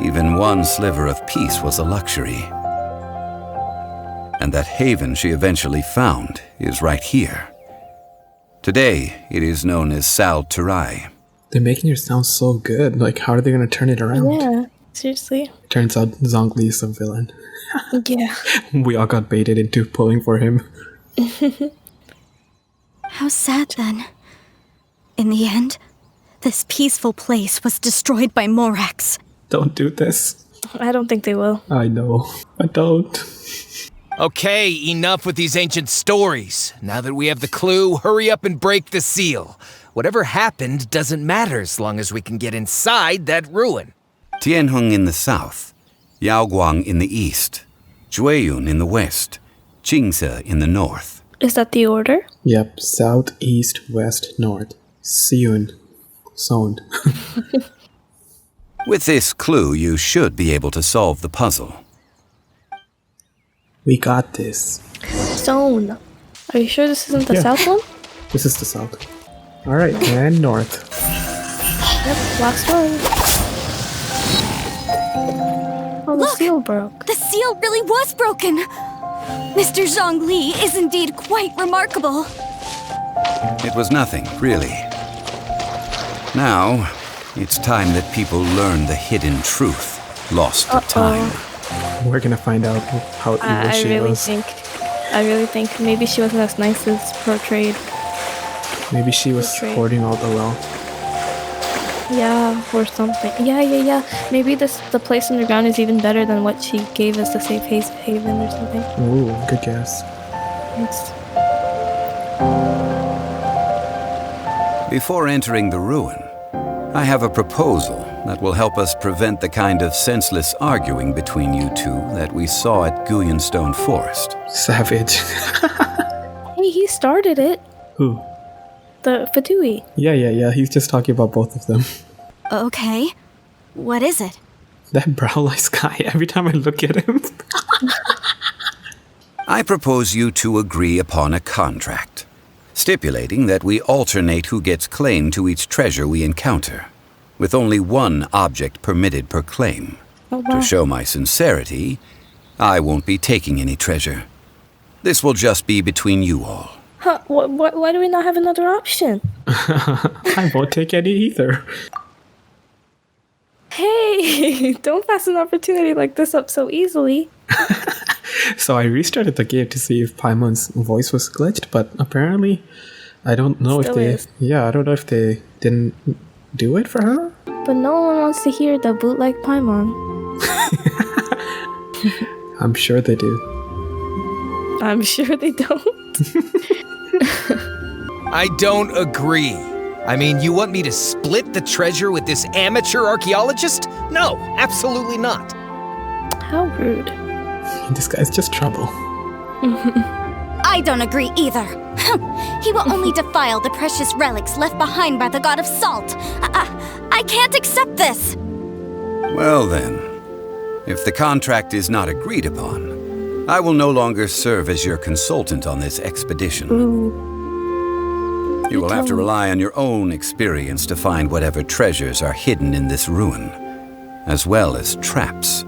S3: even one sliver of peace was a luxury. And that haven she eventually found is right here. Today, it is known as Sal Turai.
S1: They're making her sound so good. Like, how are they gonna turn it around?
S2: Yeah. Seriously.
S1: Turns out Zhongli is a villain.
S2: Yeah.
S1: We all got baited into pulling for him.
S4: How sad then. In the end, this peaceful place was destroyed by Morax.
S1: Don't do this.
S2: I don't think they will.
S1: I know. I don't.
S7: Okay, enough with these ancient stories. Now that we have the clue, hurry up and break the seal. Whatever happened doesn't matter as long as we can get inside that ruin.
S3: Tianheng in the south, Yaoguang in the east, Jueyun in the west, Qingce in the north.
S2: Is that the order?
S1: Yep. South, east, west, north. Siun. Zoned.
S3: With this clue, you should be able to solve the puzzle.
S1: We got this.
S2: Zone. Are you sure this isn't the
S1: Yeah.
S2: south one?
S1: This is the south. Alright, and north.
S2: Yep, last one. Oh, the
S4: Look!
S2: seal broke.
S4: The seal really was broken! Mr. Zhongli is indeed quite remarkable.
S3: It was nothing, really. Now, it's time that people learn the hidden truth, lost to time.
S1: We're gonna find out how evil
S2: I
S1: she
S2: really
S1: was.
S2: think maybe she wasn't as nice as portrayed.
S1: Maybe she was
S2: Betrayed.
S1: hoarding all the wealth.
S2: Yeah, or something. Yeah. Maybe the place underground is even better than what she gave us, the safe haven or something.
S1: Ooh, good guess.
S2: Thanks.
S3: Before entering the ruin, I have a proposal that will help us prevent the kind of senseless arguing between you two that we saw at Guyonstone Forest.
S1: Savage.
S2: Hey, he started it.
S1: Who?
S2: The Fatui.
S1: Yeah. He's just talking about both of them.
S4: Okay. What is it?
S1: That brow-eyed guy, every time I look at him.
S3: I propose you two agree upon a contract, stipulating that we alternate who gets claim to each treasure we encounter, with only one object permitted per claim.
S2: Oh, wow.
S3: To show my sincerity, I won't be taking any treasure. This will just be between you all.
S2: Huh, why do we not have another option?
S1: I won't take any either.
S2: Hey, don't pass an opportunity like this up so easily.
S1: So I restarted the game to see if Paimon's voice was glitched, but apparently I don't know
S2: Still
S1: if they...
S2: is.
S1: Yeah, I don't know if they didn't do it for her.
S2: But no one wants to hear the bootleg Paimon.
S1: I'm sure they do.
S2: I'm sure they don't.
S7: I don't agree. I mean, you want me to split the treasure with this amateur archaeologist? No, absolutely not.
S2: How rude.
S1: This guy's just trouble.
S4: I don't agree either. He will only defile the precious relics left behind by the god of salt. I can't accept this.
S3: Well then, if the contract is not agreed upon, I will no longer serve as your consultant on this expedition.
S2: Ooh.
S3: You will have to rely on your own experience to find whatever treasures are hidden in this ruin, as well as traps.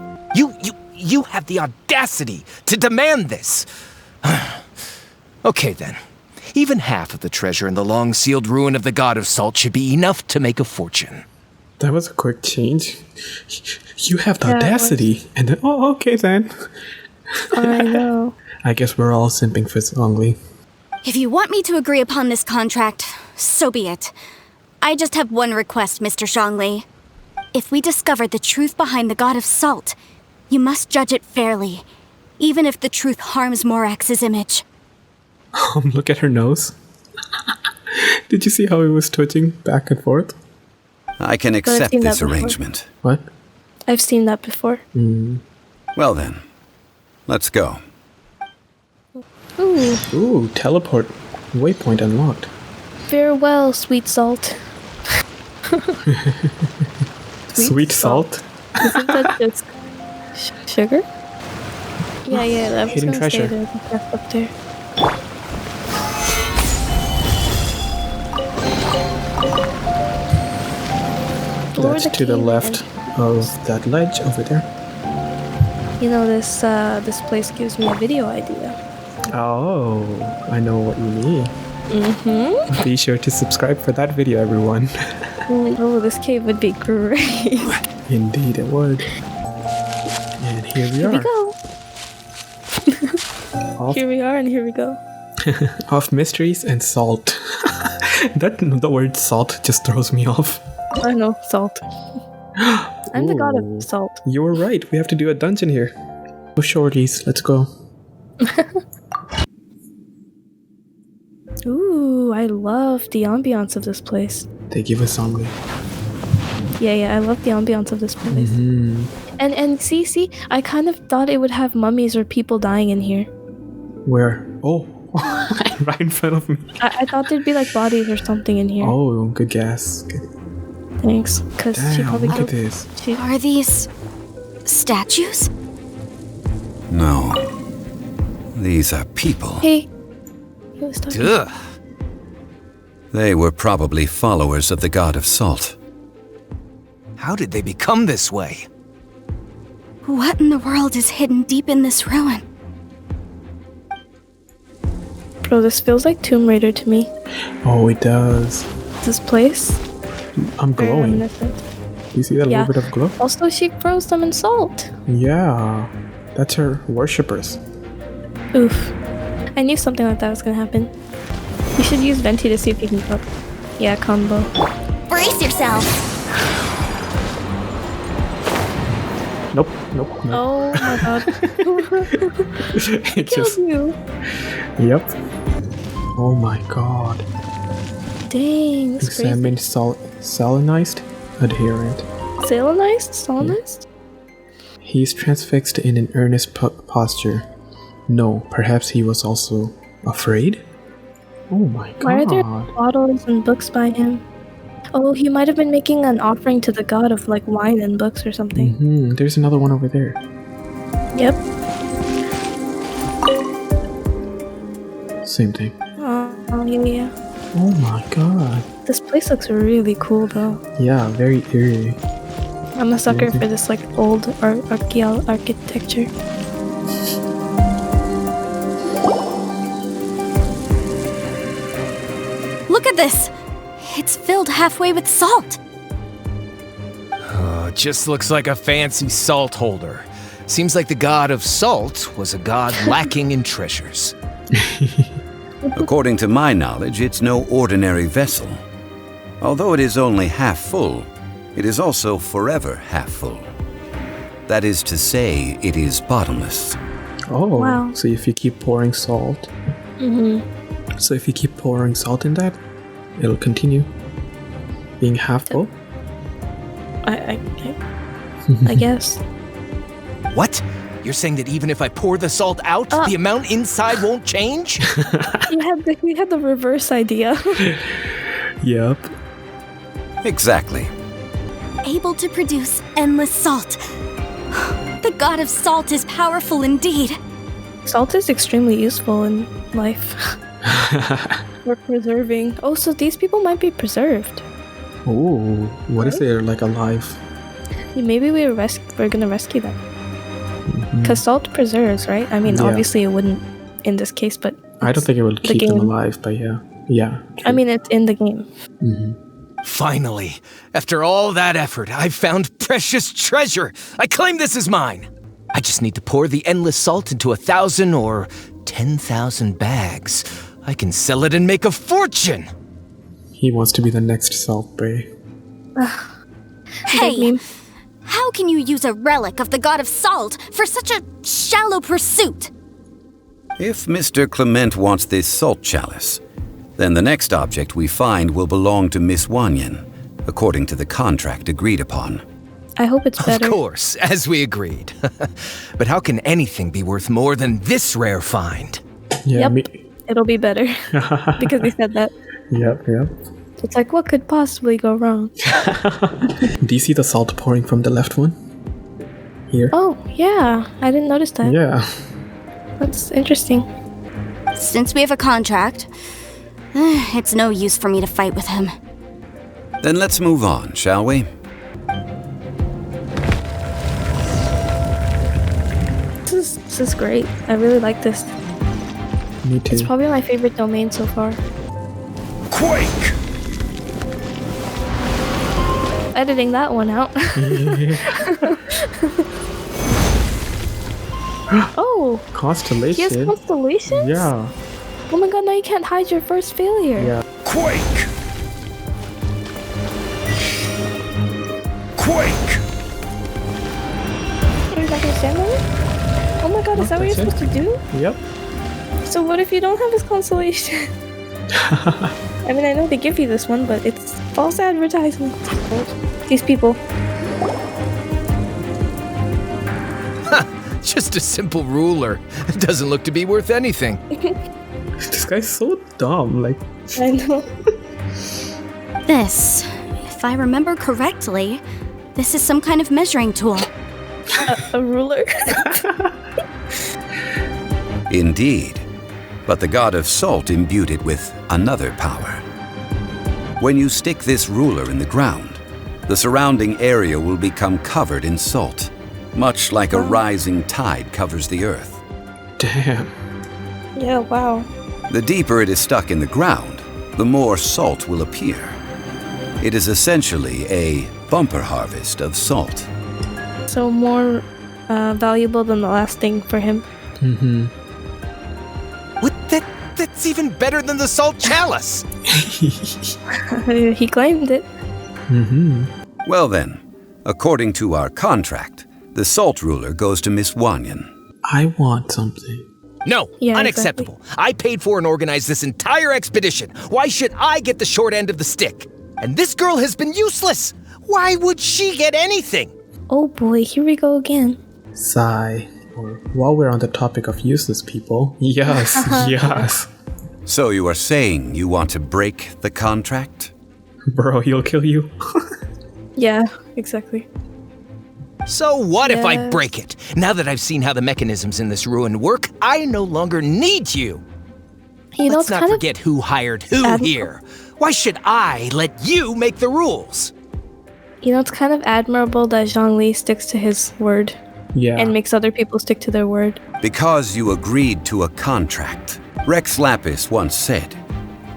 S7: You have the audacity to demand this. Okay then. Even half of the treasure in the long-sealed ruin of the God of Salt should be enough to make a fortune.
S1: That was a quick change. You have the
S2: Yeah, it
S1: audacity. And then, oh, okay then.
S2: I know.
S1: I guess we're all simping for ZHONGLI.
S4: If you want me to agree upon this contract, so be it. I just have one request, Mr. ZHONGLI. If we discover the truth behind the God of Salt, you must judge it fairly, even if the truth harms Morax's image.
S1: Look at her nose. Did you see how it was twitching back and forth?
S3: I can accept
S2: seen that
S3: this
S2: before.
S3: arrangement.
S1: What?
S2: I've seen that before.
S3: Well then, let's go.
S2: Ooh.
S1: Ooh, teleport. Waypoint unlocked.
S2: Farewell, sweet salt.
S1: Sweet salt?
S2: Isn't that just sugar? Yeah, that was
S1: Hidden
S2: gonna
S1: treasure.
S2: Stay there. That's up there. Lower
S1: That's to the
S2: key
S1: left
S2: and-
S1: of that ledge over there.
S2: You know, this place gives me a video idea.
S1: Oh, I know what you mean. Be sure to subscribe for that video, everyone.
S2: Oh, this cave would be great.
S1: Indeed, it would. And here we
S2: Here we
S1: are.
S2: go.
S1: Off,
S2: Here we are, and here we go.
S1: off mysteries and salt. The word salt just throws me off.
S2: I know, salt. I'm the god
S1: Ooh.
S2: of salt.
S1: You were right. We have to do a dungeon here. Oh, shorties, let's go.
S2: Ooh, I love the ambiance of this place.
S1: They give us ZHONGLI.
S2: Yeah, I love the ambiance of this place. And see, I kind of thought it would have mummies or people dying in here.
S1: Where? Oh, right in front of me.
S2: I thought there'd be like bodies or something in here.
S1: Oh, good guess. Good.
S2: Thanks, because she
S1: Damn,
S2: probably
S1: look at
S2: killed.
S1: this.
S2: She,
S4: Are these statues?
S3: No. These are people.
S2: hey, he was talking.
S7: Ugh.
S3: They were probably followers of the God of Salt.
S7: How did they become this way?
S4: What in the world is hidden deep in this ruin?
S2: Bro, this feels like Tomb Raider to me.
S1: Oh, it does.
S2: This place.
S1: I'm
S2: Very
S1: glowing.
S2: reminiscent.
S1: You see that
S2: Yeah.
S1: little bit of glow?
S2: Also, she froze them in salt.
S1: Yeah. That's her worshippers.
S2: Oof. I knew something like that was gonna happen. You should use Venti to see if you can cook. Yeah, combo.
S4: Brace yourself!
S1: Nope.
S2: Oh my god.
S1: It
S2: Killed
S1: just.
S2: you.
S1: Yep. Oh my god.
S2: Dang, that's crazy.
S1: Examine salinized adherent.
S2: Salinized?
S1: He's transfixed in an earnest posture. No, perhaps he was also afraid? Oh my god.
S2: Why are there bottles and books by him? Oh, he might have been making an offering to the god of like wine and books or something.
S1: There's another one over there.
S2: Yep.
S1: Same thing.
S2: Oh, yeah.
S1: Oh my god.
S2: This place looks really cool though.
S1: Yeah, very eerie.
S2: I'm a sucker
S1: Amazing.
S2: for this like old architecture.
S4: Look at this! It's filled halfway with salt.
S7: it just looks like a fancy salt holder. Seems like the god of salt was a god lacking in treasures.
S3: According to my knowledge, it's no ordinary vessel. Although it is only half full, it is also forever half full. That is to say, it is bottomless.
S1: Oh,
S2: Wow.
S1: so if you keep pouring salt. So if you keep pouring salt in that, it'll continue being half full.
S2: I guess.
S7: What? You're saying that even if I pour the salt out, the amount inside won't change?
S2: You had the reverse idea.
S1: Yep.
S3: Exactly.
S4: Able to produce endless salt. The god of salt is powerful indeed.
S2: Salt is extremely useful in life. We're preserving. Oh, so these people might be preserved.
S1: Oh, what if they're like alive?
S2: Maybe we're gonna rescue them. Because salt preserves, right? I mean,
S1: Yeah.
S2: obviously it wouldn't in this case, but
S1: I don't think it will
S2: the
S1: keep them
S2: game.
S1: alive, but yeah. Yeah.
S2: I mean, it's in the game.
S7: Finally, after all that effort, I've found precious treasure. I claim this is mine. I just need to pour the endless salt into 1,000 or 10,000 bags. I can sell it and make a fortune.
S1: He wants to be the next Salt Bay.
S4: Hey,
S2: meme.
S4: how can you use a relic of the god of salt for such a shallow pursuit?
S3: If Mr. Clement wants this salt chalice, then the next object we find will belong to Miss Wanyan, according to the contract agreed upon.
S2: I hope it's better.
S7: Of course, as we agreed. But how can anything be worth more than this rare find?
S1: Yeah,
S2: Yep. It'll be better. Because they said that.
S1: Yep.
S2: It's like, what could possibly go wrong?
S1: Do you see the salt pouring from the left one? Here?
S2: Oh, yeah. I didn't notice that.
S1: Yeah.
S2: That's interesting.
S4: Since we have a contract, it's no use for me to fight with him.
S3: Then let's move on, shall we?
S2: This is great. I really like this.
S1: Me too.
S2: It's probably my favorite domain so far.
S7: Quake!
S2: Editing that one out. Oh,
S1: Constellation.
S2: he has constellations?
S1: Yeah.
S2: Oh my god, now you can't hide your first failure.
S1: Yeah.
S7: Quake! Quake!
S2: You're not gonna stand on it? Oh my god, is that what you're
S1: that's
S2: supposed to do?
S1: Yep.
S2: So what if you don't have his constellation? I mean, I know they give you this one, but it's false advertisement. These people.
S7: Just a simple ruler. It doesn't look to be worth anything.
S1: This guy's so dumb. Like,
S2: I know.
S4: This, if I remember correctly, this is some kind of measuring tool.
S2: A ruler.
S3: Indeed. But the god of salt imbued it with another power. When you stick this ruler in the ground, the surrounding area will become covered in salt, much like a rising tide covers the earth.
S1: damn.
S2: Yeah, wow.
S3: The deeper it is stuck in the ground, the more salt will appear. It is essentially a bumper harvest of salt.
S2: So more valuable than the last thing for him.
S1: Mm-hmm.
S7: What? That's even better than the salt chalice!
S2: He claimed it.
S1: Mm-hmm.
S3: Well then, according to our contract, the salt ruler goes to Miss Wanyan.
S1: I want something.
S7: No,
S2: Yeah,
S7: unacceptable. I paid for and organized this entire expedition. Why should I get the short end of the stick? And this girl has been useless. Why would she get anything?
S2: Oh boy, here we go again.
S1: Sigh. Or while we're on the topic of useless people, yes, yes.
S3: So you are saying you want to break the contract?
S1: Bro, he'll kill you.
S2: Yeah, exactly.
S7: So what if I
S2: Yes.
S7: break it? Now that I've seen how the mechanisms in this ruin work, I no longer need you.
S2: You know,
S7: Let's
S2: it's
S7: not
S2: kind
S7: forget who hired who
S2: admirable.
S7: here. Why should I let you make the rules?
S2: it's kind of admirable that Zhongli sticks to his word
S1: Yeah.
S2: and makes other people stick to their word.
S3: Because you agreed to a contract. Rex Lapis once said,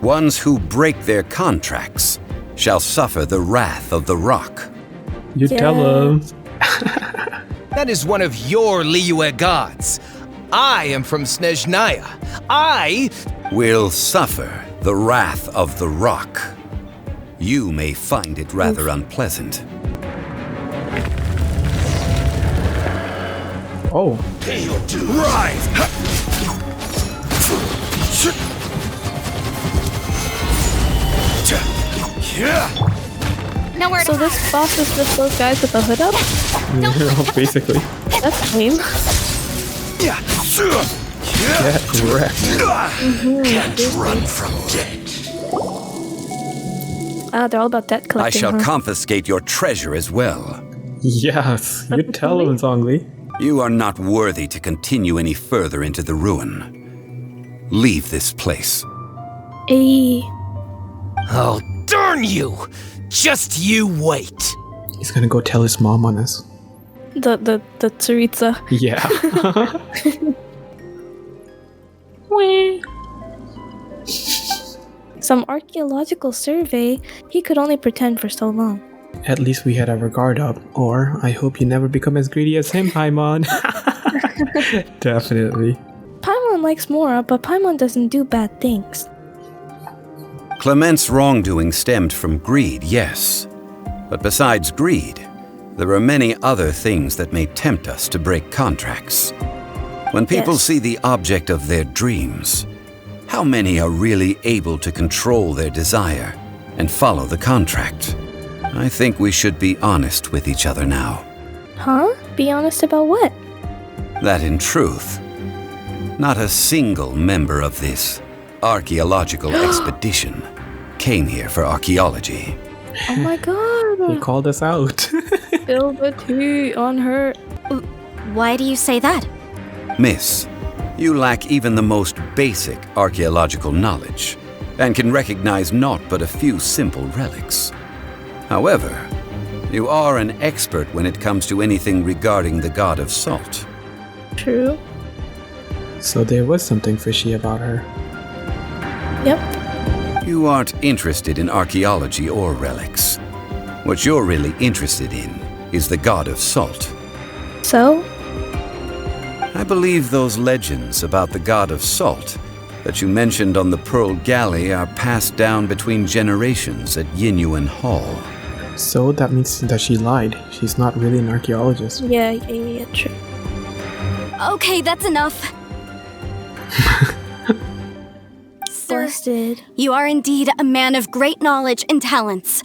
S3: "Ones who break their contracts shall suffer the wrath of the rock."
S1: You tell him.
S7: That is one of your Liyue gods. I am from Snezhnaya. I
S3: will suffer the wrath of the rock. You may find it rather unpleasant.
S1: Oh.
S5: Rise!
S4: Nowhere
S2: So
S4: to hide.
S2: this boss is just those guys with the hood up?
S1: Yeah, basically.
S2: That's lame.
S1: Get wrecked.
S5: Can't run from debt.
S2: They're all about debt
S3: I
S2: collecting.
S3: shall
S2: huh?
S3: confiscate your treasure as well.
S1: Yes, you tell him, Zhongli.
S3: You are not worthy to continue any further into the ruin. Leave this place.
S2: Ayy.
S7: Oh, darn you! Just you wait.
S1: He's gonna go tell his mom on us.
S2: The Tsaritsa.
S1: Yeah.
S2: Some archaeological survey. He could only pretend for so long.
S1: At least we had our guard up. Or I hope you never become as greedy as him, Paimon. Definitely.
S2: Paimon likes Mora, but Paimon doesn't do bad things.
S3: Clement's wrongdoing stemmed from greed, yes. But besides greed, there are many other things that may tempt us to break contracts. When people
S2: Yes.
S3: see the object of their dreams, how many are really able to control their desire and follow the contract? I think we should be honest with each other now.
S2: Huh? Be honest about what?
S3: That in truth, not a single member of this archaeological expedition came here for archaeology.
S2: Oh my
S1: He
S2: god.
S1: called us out.
S2: Spill the tea on her.
S4: Why do you say that?
S3: Miss, you lack even the most basic archaeological knowledge and can recognize naught but a few simple relics. However, you are an expert when it comes to anything regarding the god of salt.
S2: True.
S1: So there was something fishy about her.
S2: Yep.
S3: You aren't interested in archaeology or relics. What you're really interested in is the god of salt.
S2: So?
S3: I believe those legends about the god of salt that you mentioned on the Pearl Galley are passed down between generations at Yinyuan Hall.
S1: So that means that she lied. She's not really an archaeologist.
S2: Yeah, true.
S4: Okay, that's enough. Sir,
S2: Busted.
S4: you are indeed a man of great knowledge and talents.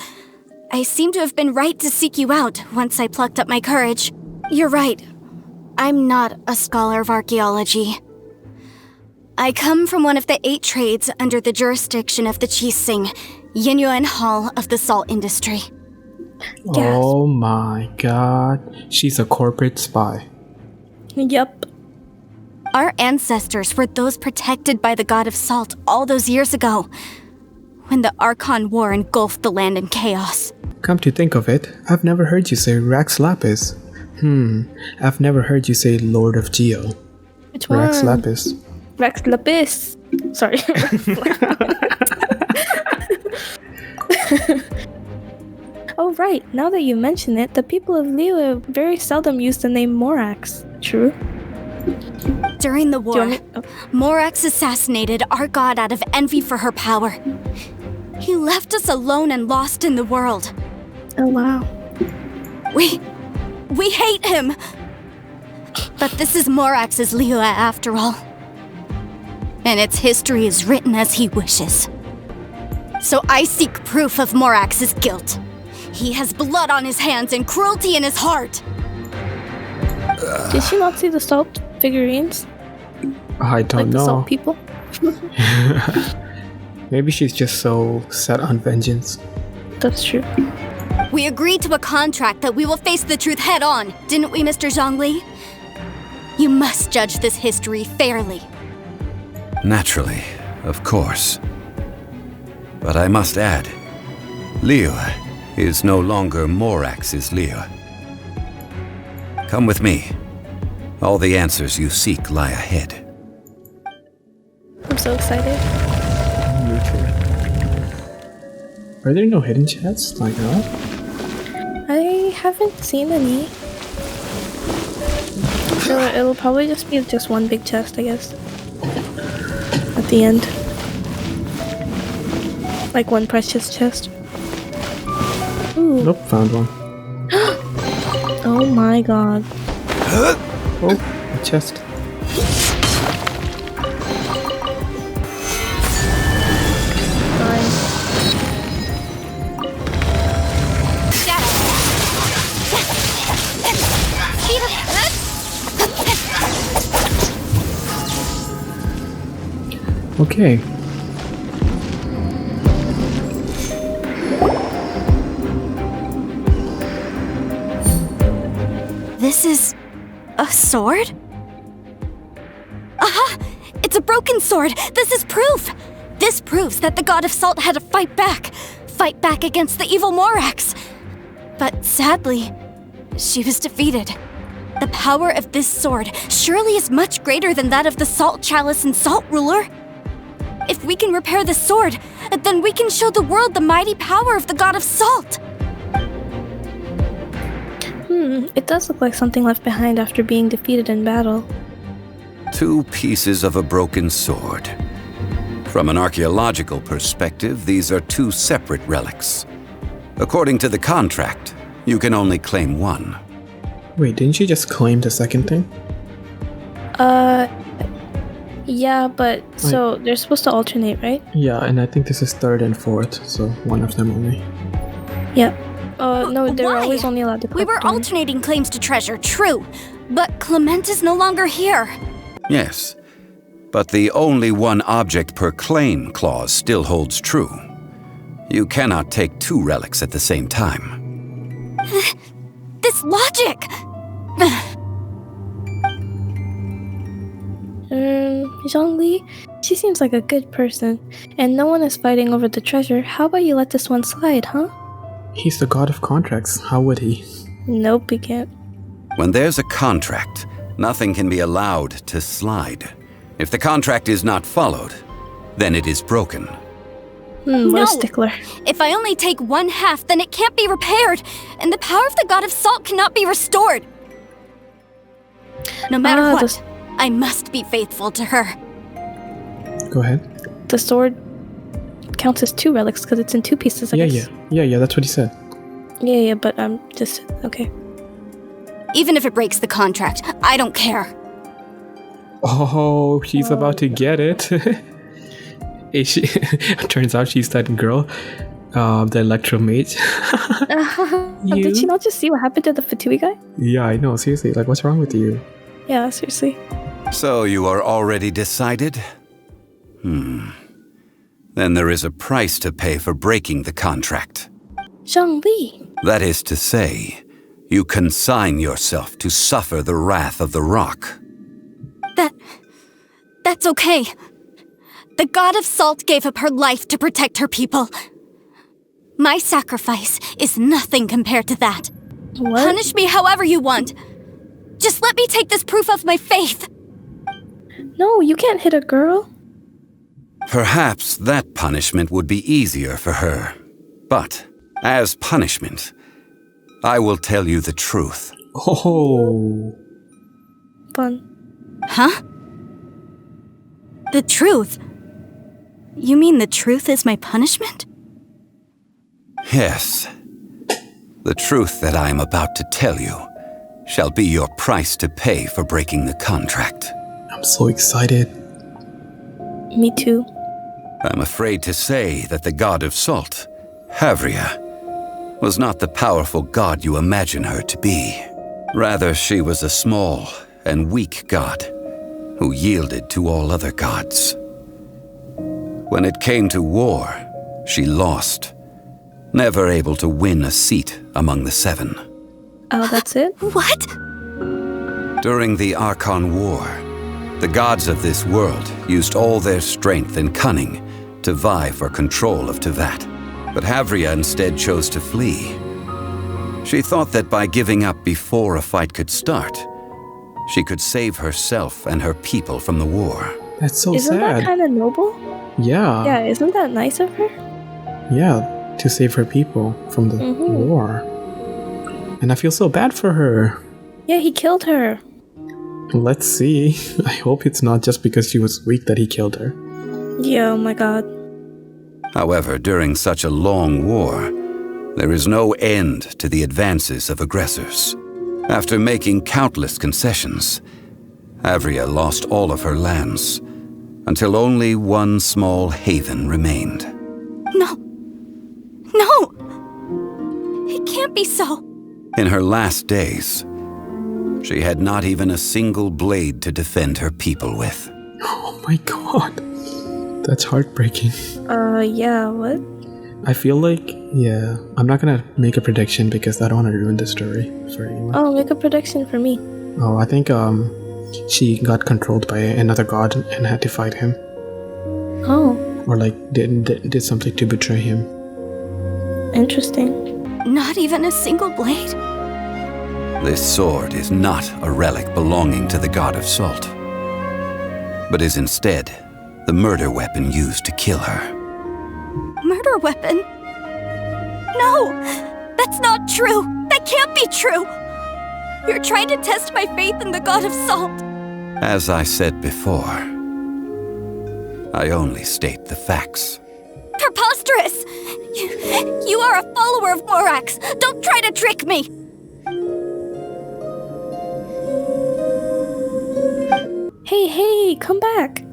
S4: I seem to have been right to seek you out once I plucked up my courage. You're right. I'm not a scholar of archaeology. I come from one of the 8 trades under the jurisdiction of the Chising, Yinyuan Hall of the salt industry.
S1: Oh my god. She's a corporate spy.
S2: Yep.
S4: Our ancestors were those protected by the god of salt all those years ago, when the Archon War engulfed the land in chaos.
S1: Come to think of it, I've never heard you say Rax Lapis. I've never heard you say Lord of Geo.
S2: Which one?
S1: Rax Lapis.
S2: Rex Lapis. Sorry. Oh right, now that you mention it, the people of Liyue very seldom use the name Morax. True.
S4: During the
S2: Do you
S4: war,
S2: want me- oh.
S4: Morax assassinated our god out of envy for her power. He left us alone and lost in the world.
S2: Oh wow.
S4: We hate him! But this is Morax's Liyue after all. And its history is written as he wishes. So I seek proof of Morax's guilt. He has blood on his hands and cruelty in his heart.
S2: Did she not see the salt figurines?
S1: I don't
S2: Like the
S1: know.
S2: salt people?
S1: Maybe she's just so set on vengeance.
S2: That's true.
S4: We agreed to a contract that we will face the truth head on, didn't we, Mr. Zhongli? You must judge this history fairly.
S3: Naturally, of course. But I must add, Liyue is no longer Morax's Liyue. Come with me. All the answers you seek lie ahead.
S2: I'm so excited.
S1: Me too. Are there no hidden chats? Like, no?
S2: I haven't seen any. So it'll probably just be just one big chest, I guess. At the end. Like one precious chest. Ooh.
S1: Nope, found one.
S2: Oh my god.
S1: Oh, a chest. Okay.
S4: This is a sword? Aha! It's a broken sword! This is proof! This proves that the god of salt had to fight back against the evil Morax. But sadly, she was defeated. The power of this sword surely is much greater than that of the Salt Chalice and Salt Ruler. If we can repair the sword, then we can show the world the mighty power of the god of salt.
S2: It does look like something left behind after being defeated in battle.
S3: 2 pieces of a broken sword. From an archaeological perspective, these are 2 separate relics. According to the contract, you can only claim one.
S1: Wait, didn't you just claim the second thing?
S2: Yeah, but so they're supposed to alternate, right?
S1: Yeah, and I think this is third and fourth, so one of them only.
S2: Yeah. No, they're
S4: Why?
S2: always only allowed to
S4: We
S2: collect
S4: were
S2: one.
S4: alternating claims to treasure, true. But Clement is no longer here.
S3: Yes, but the only one object per claim clause still holds true. You cannot take 2 relics at the same time.
S4: This logic!
S2: Zhongli, she seems like a good person, and no one is fighting over the treasure. How about you let this one slide, huh?
S1: He's the god of contracts. How would he?
S2: Nope, he can't.
S3: When there's a contract, nothing can be allowed to slide. If the contract is not followed, then it is broken.
S2: What
S4: No.
S2: a stickler.
S4: If I only take 1/2, then it can't be repaired, and the power of the god of salt cannot be restored. No matter
S2: Ah,
S4: what, I must be faithful to her.
S1: Go ahead.
S2: The sword counts as 2 relics because it's in 2 pieces, I guess.
S1: Yeah, that's what he said.
S2: Yeah, but I'm just... Okay.
S4: Even if it breaks the contract, I don't care.
S1: Oh, she's about to get it. Is she? Turns out she's that girl, the electromage.
S2: Did she not just see what happened to the Fatui guy?
S1: Yeah, I know. Seriously, like, what's wrong with you?
S2: Yeah, seriously.
S3: So you are already decided? Then there is a price to pay for breaking the contract.
S2: Zhongli.
S3: That is to say, you consign yourself to suffer the wrath of the rock.
S4: That's okay. The god of salt gave up her life to protect her people. My sacrifice is nothing compared to that.
S2: What?
S4: Punish me however you want. Just let me take this proof of my faith.
S2: No, you can't hit a girl.
S3: Perhaps that punishment would be easier for her. But, as punishment, I will tell you the truth.
S1: Oh.
S2: Fun.
S4: Huh? The truth? You mean the truth is my punishment?
S3: Yes. The truth that I am about to tell you shall be your price to pay for breaking the contract.
S1: I'm so excited.
S2: Me too.
S3: I'm afraid to say that the god of salt, Havria, was not the powerful god you imagine her to be. Rather, she was a small and weak god who yielded to all other gods. When it came to war, she lost, never able to win a seat among the 7.
S2: Oh, that's it?
S4: What?
S3: During the Archon War, the gods of this world used all their strength and cunning to vie for control of Tevat. But Havria instead chose to flee. She thought that by giving up before a fight could start, she could save herself and her people from the war.
S1: That's so
S2: Isn't that
S1: sad.
S2: kind of noble?
S1: Yeah.
S2: Yeah, isn't that nice of her?
S1: Yeah, to save her people from the war. And I feel so bad for her.
S2: Yeah, he killed her.
S1: Let's see. I hope it's not just because she was weak that he killed her.
S2: Yeah, oh my god.
S3: However, during such a long war, there is no end to the advances of aggressors. After making countless concessions, Avria lost all of her lands, until only one small haven remained.
S4: No. No! It can't be so.
S3: In her last days, she had not even a single blade to defend her people with.
S1: Oh my god. That's heartbreaking.
S2: Yeah, what?
S1: I feel like, yeah, I'm not gonna make a prediction because I don't want to ruin the story for anyone.
S2: Oh, make a prediction for me.
S1: Oh, I think she got controlled by another god and had to fight him,
S2: Oh,
S1: or like did something to betray him.
S2: interesting.
S4: Not even a single blade?
S3: This sword is not a relic belonging to the god of salt, but is instead the murder weapon used to kill her.
S4: Murder weapon? No! That's not true! That can't be true! You're trying to test my faith in the god of salt!
S3: As I said before, I only state the facts.
S4: Preposterous! You are a follower of Morax! Don't try to trick me!
S2: Hey, come back.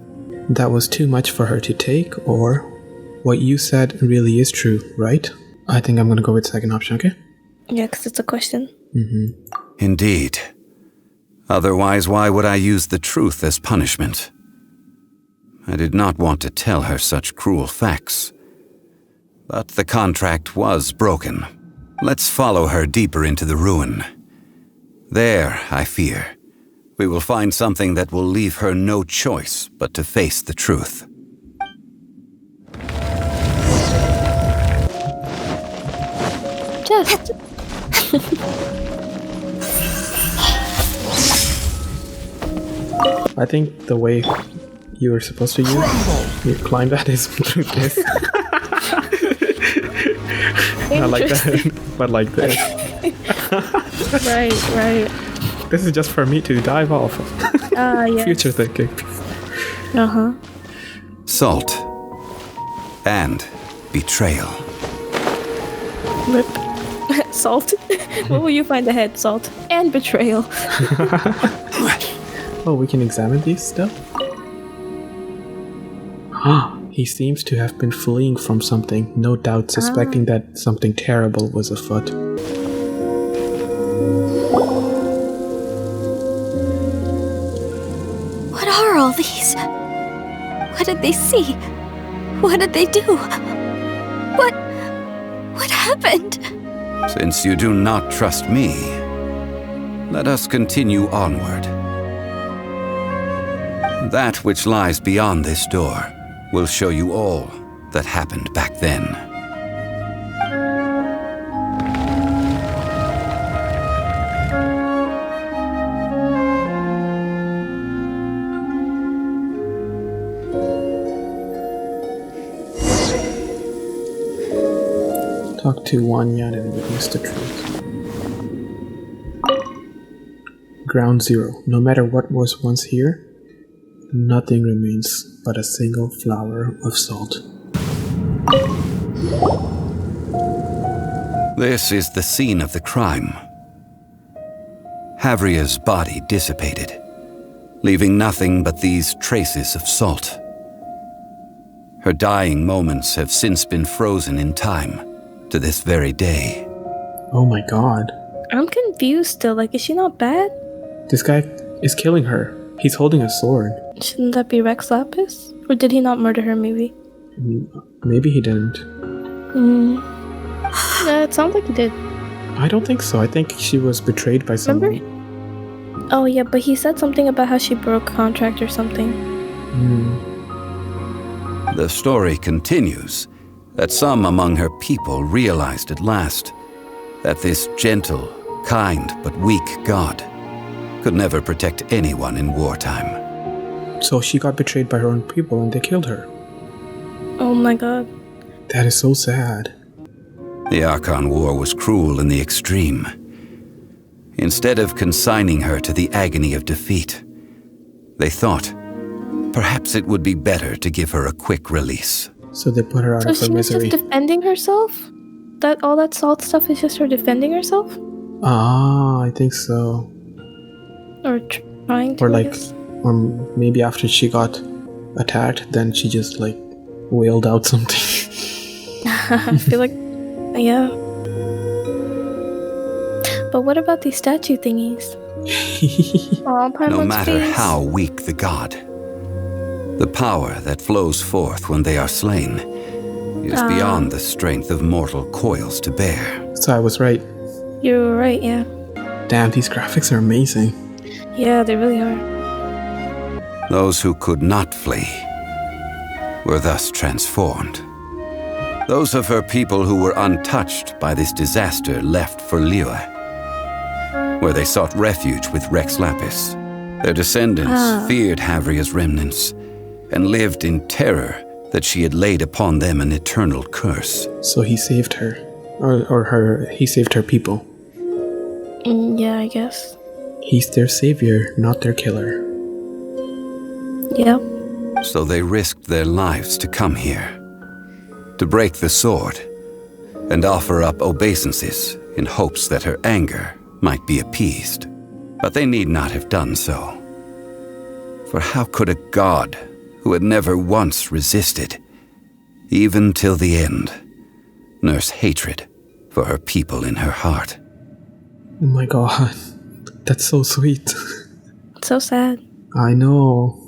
S1: That was too much for her to take, or what you said really is true, right? I think I'm gonna go with second option, okay?
S2: Yeah, because it's a question.
S3: Indeed. Otherwise, why would I use the truth as punishment? I did not want to tell her such cruel facts. But the contract was broken. Let's follow her deeper into the ruin. There, I fear, we will find something that will leave her no choice but to face the truth.
S2: Just.
S1: I think the way you were supposed to use you climb that is through this. I like that, but like this.
S2: Right.
S1: This is just for me to dive off.
S2: Yes.
S1: Future thinking.
S2: Uh-huh.
S3: Salt and betrayal.
S2: Rip. Salt. What will you find ahead? Salt and betrayal.
S1: Oh, we can examine these stuff? He seems to have been fleeing from something, no doubt suspecting that something terrible was afoot.
S4: What are all these? What did they see? What did they do? What happened?
S3: Since you do not trust me, let us continue onward. That which lies beyond this door will show you all that happened back then.
S1: Talk to Wanyan and witness the truth. Ground Zero. No matter what was once here, nothing remains but a single flower of salt.
S3: This is the scene of the crime. Havria's body dissipated, leaving nothing but these traces of salt. Her dying moments have since been frozen in time to this very day.
S1: Oh my god.
S2: I'm confused still. Like, is she not bad?
S1: This guy is killing her. He's holding a sword.
S2: Shouldn't that be Rex Lapis? Or did he not murder her, maybe?
S1: Maybe he didn't.
S2: Yeah, it sounds like he did.
S1: I don't think so. I think she was betrayed by someone.
S2: Remember? Oh, yeah, but he said something about how she broke contract or something.
S3: The story continues that some among her people realized at last that this gentle, kind, but weak god could never protect anyone in wartime.
S1: So she got betrayed by her own people and they killed her.
S2: Oh my god.
S1: That is so sad.
S3: The Archon War was cruel in the extreme, Instead of consigning her to the agony of defeat, they thought perhaps it would be better to give her a quick release.
S1: So they put her out
S2: So
S1: of her
S2: she was
S1: misery.
S2: just defending herself? That all that salt stuff is just her defending herself?
S1: Ah, I think so.
S2: Or trying to,
S1: Or
S2: I
S1: like,
S2: guess?
S1: or maybe after she got attacked, then she just like wailed out something.
S2: I feel like, yeah. But what about these statue thingies? Oh,
S3: No
S2: Paimon's
S3: matter
S2: face.
S3: how weak the god, the power that flows forth when they are slain is beyond the strength of mortal coils to bear.
S1: So I was right.
S2: You were right, yeah.
S1: Damn, these graphics are amazing.
S2: Yeah, they really are.
S3: Those who could not flee were thus transformed. Those of her people who were untouched by this disaster left for Liyue, where they sought refuge with Rex Lapis. Their descendants feared Havria's remnants and lived in terror that she had laid upon them an eternal curse.
S1: So he saved her. He saved her people.
S2: Yeah, I guess.
S1: He's their savior, not their killer.
S2: Yep.
S3: So they risked their lives to come here, to break the sword, and offer up obeisances in hopes that her anger might be appeased. But they need not have done so. For how could a god who had never once resisted, even till the end, nurse hatred for her people in her heart?
S1: Oh my god. That's so sweet.
S2: It's so sad.
S1: I know.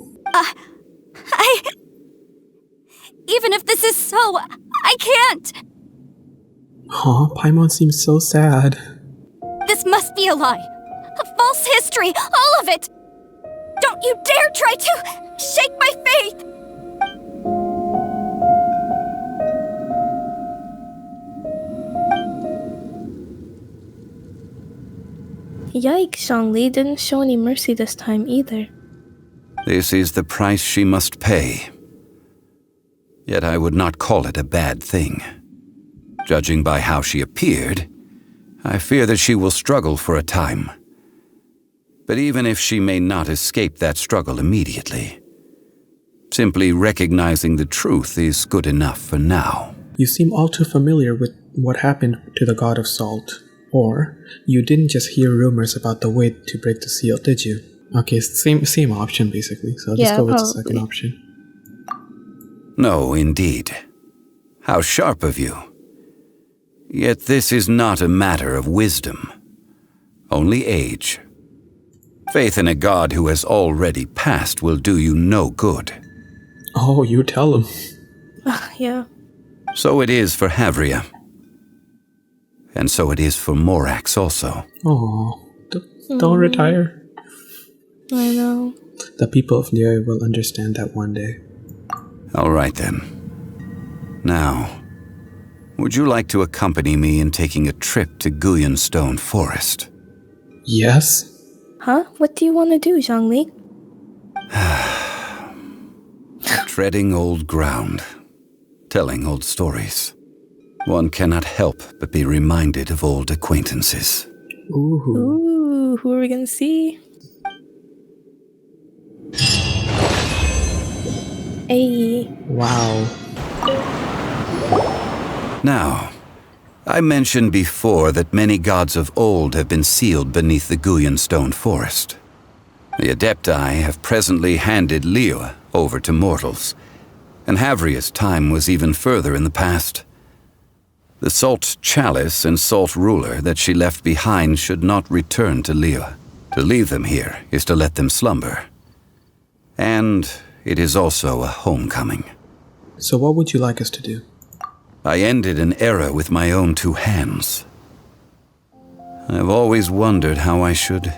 S4: Even if this is so, I can't!
S1: Huh? Paimon seems so sad.
S4: This must be a lie. A false history, all of it! Don't you dare try to shake my faith!
S2: Yikes, Zhongli didn't show any mercy this time either.
S3: This is the price she must pay. Yet I would not call it a bad thing. Judging by how she appeared, I fear that she will struggle for a time. But even if she may not escape that struggle immediately, simply recognizing the truth is good enough for now.
S1: You seem all too familiar with what happened to the god of salt. Or, you didn't just hear rumors about the way to break the seal, did you? Okay, same option basically, so I'll just go with the second option.
S3: No, indeed. How sharp of you. Yet this is not a matter of wisdom, only age. Faith in a god who has already passed will do you no good.
S1: Oh, you tell him.
S2: Yeah.
S3: So it is for Havria. And so it is for Morax also.
S1: Oh, don't retire.
S2: I know.
S1: The people of Liyue will understand that one day.
S3: All right then. Now, would you like to accompany me in taking a trip to Guyonstone Forest?
S1: Yes?
S2: Huh? What do you want to do, Zhongli?
S3: Treading old ground, telling old stories. One cannot help but be reminded of old acquaintances.
S1: Ooh.
S2: Ooh, who are we gonna see? Hey.
S1: Wow.
S3: Now, I mentioned before that many gods of old have been sealed beneath the Guyonstone Forest. The Adepti have presently handed Liyue over to mortals, and Havria's time was even further in the past. The Salt Chalice and Salt Ruler that she left behind should not return to Liyue. To leave them here is to let them slumber. And it is also a homecoming.
S1: So what would you like us to do?
S3: I ended an era with my own two hands. I've always wondered how I should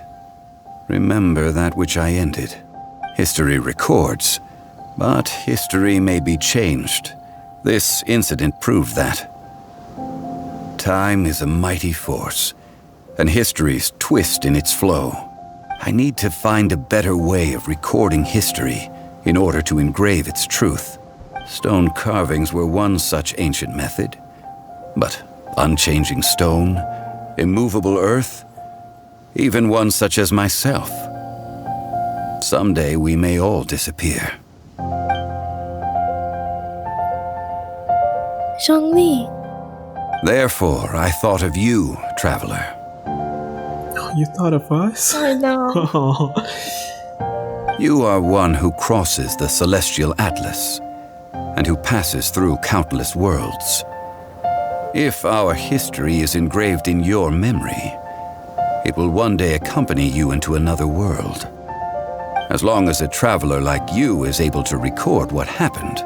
S3: remember that which I ended. History records, but history may be changed. This incident proved that. Time is a mighty force, and history's twist in its flow. I need to find a better way of recording history in order to engrave its truth. Stone carvings were one such ancient method, but unchanging stone, immovable earth, even one such as myself. Someday we may all disappear.
S2: Zhongli.
S3: Therefore, I thought of you, traveler.
S1: You thought of us?
S2: I know.
S3: You are one who crosses the celestial atlas, and who passes through countless worlds. If our history is engraved in your memory, it will one day accompany you into another world. As long as a traveler like you is able to record what happened,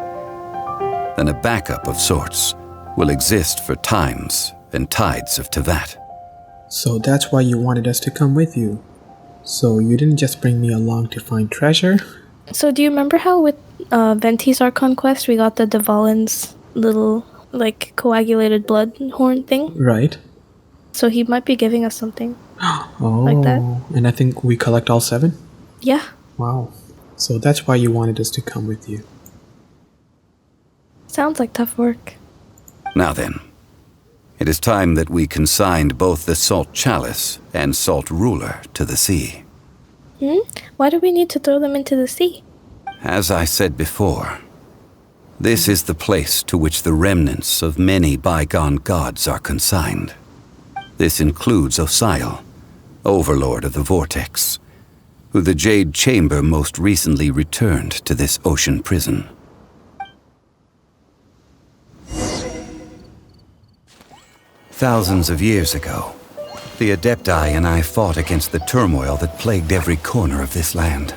S3: then a backup of sorts will exist for times and tides of Tevat.
S1: So that's why you wanted us to come with you. So you didn't just bring me along to find treasure?
S2: So do you remember how with Venti's Archon quest we got the Dvalin's little, like, coagulated blood horn thing?
S1: Right.
S2: So he might be giving us something.
S1: Oh,
S2: like that.
S1: And I think we collect all 7?
S2: Yeah.
S1: Wow. So that's why you wanted us to come with you.
S2: Sounds like tough work.
S3: Now then, it is time that we consigned both the Salt Chalice and Salt Ruler to the sea.
S2: Why do we need to throw them into the sea?
S3: As I said before, this is the place to which the remnants of many bygone gods are consigned. This includes Osial, Overlord of the Vortex, who the Jade Chamber most recently returned to this ocean prison. Thousands of years ago, the Adepti and I fought against the turmoil that plagued every corner of this land.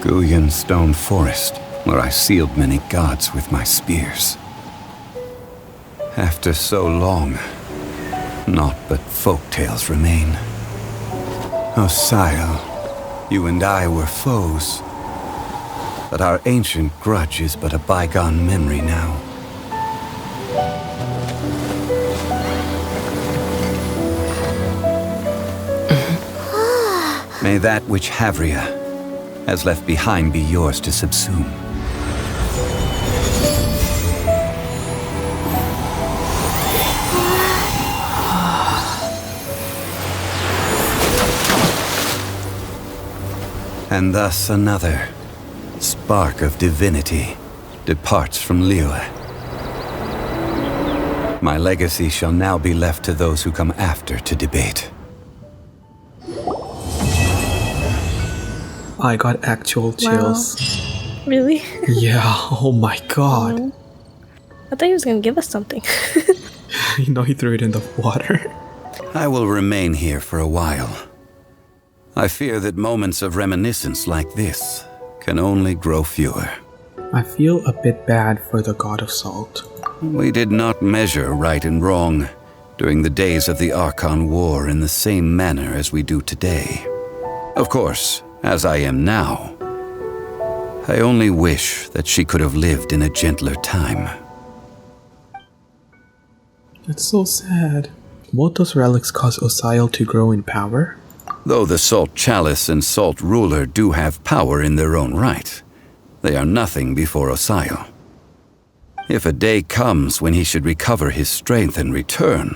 S3: Guyan Stone Forest, where I sealed many gods with my spears. After so long, naught but folk tales remain. Osial, you and I were foes, but our ancient grudge is but a bygone memory now. May that which Havria has left behind be yours to subsume. And thus another spark of divinity departs from Liyue. My legacy shall now be left to those who come after to debate.
S1: I got actual chills.
S2: Wow. Really?
S1: Yeah, oh my god.
S2: I thought he was gonna give us something.
S1: You know, he threw it in the water.
S3: I will remain here for a while. I fear that moments of reminiscence like this can only grow fewer.
S1: I feel a bit bad for the God of Salt.
S3: We did not measure right and wrong during the days of the Archon War in the same manner as we do today. Of course, as I am now, I only wish that she could have lived in a gentler time.
S1: That's so sad. Won't those relics cause Osial to grow in power?
S3: Though the Salt Chalice and Salt Ruler do have power in their own right, they are nothing before Osial. If a day comes when he should recover his strength and return,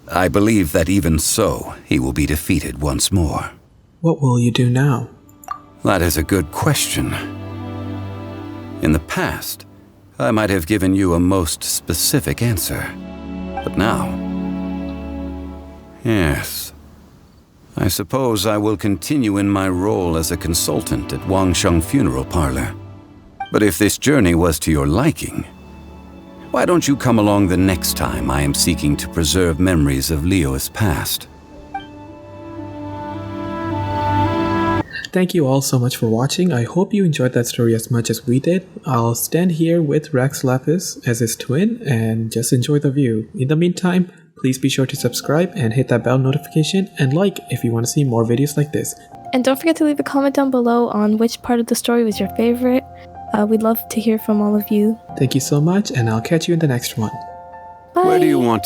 S3: I believe that even so, he will be defeated once more.
S1: What will you do now?
S3: That is a good question. In the past, I might have given you a most specific answer. But now... yes. I suppose I will continue in my role as a consultant at Wangsheng Funeral Parlor. But if this journey was to your liking, why don't you come along the next time I am seeking to preserve memories of Liyue's past?
S1: Thank you all so much for watching. I hope you enjoyed that story as much as we did. I'll stand here with Rex Lapis as his twin and just enjoy the view. In the meantime, please be sure to subscribe and hit that bell notification and like if you want to see more videos like this.
S2: And don't forget to leave a comment down below on which part of the story was your favorite. We'd love to hear from all of you.
S1: Thank you so much, and I'll catch you in the next one.
S2: Bye.
S3: Where do you want to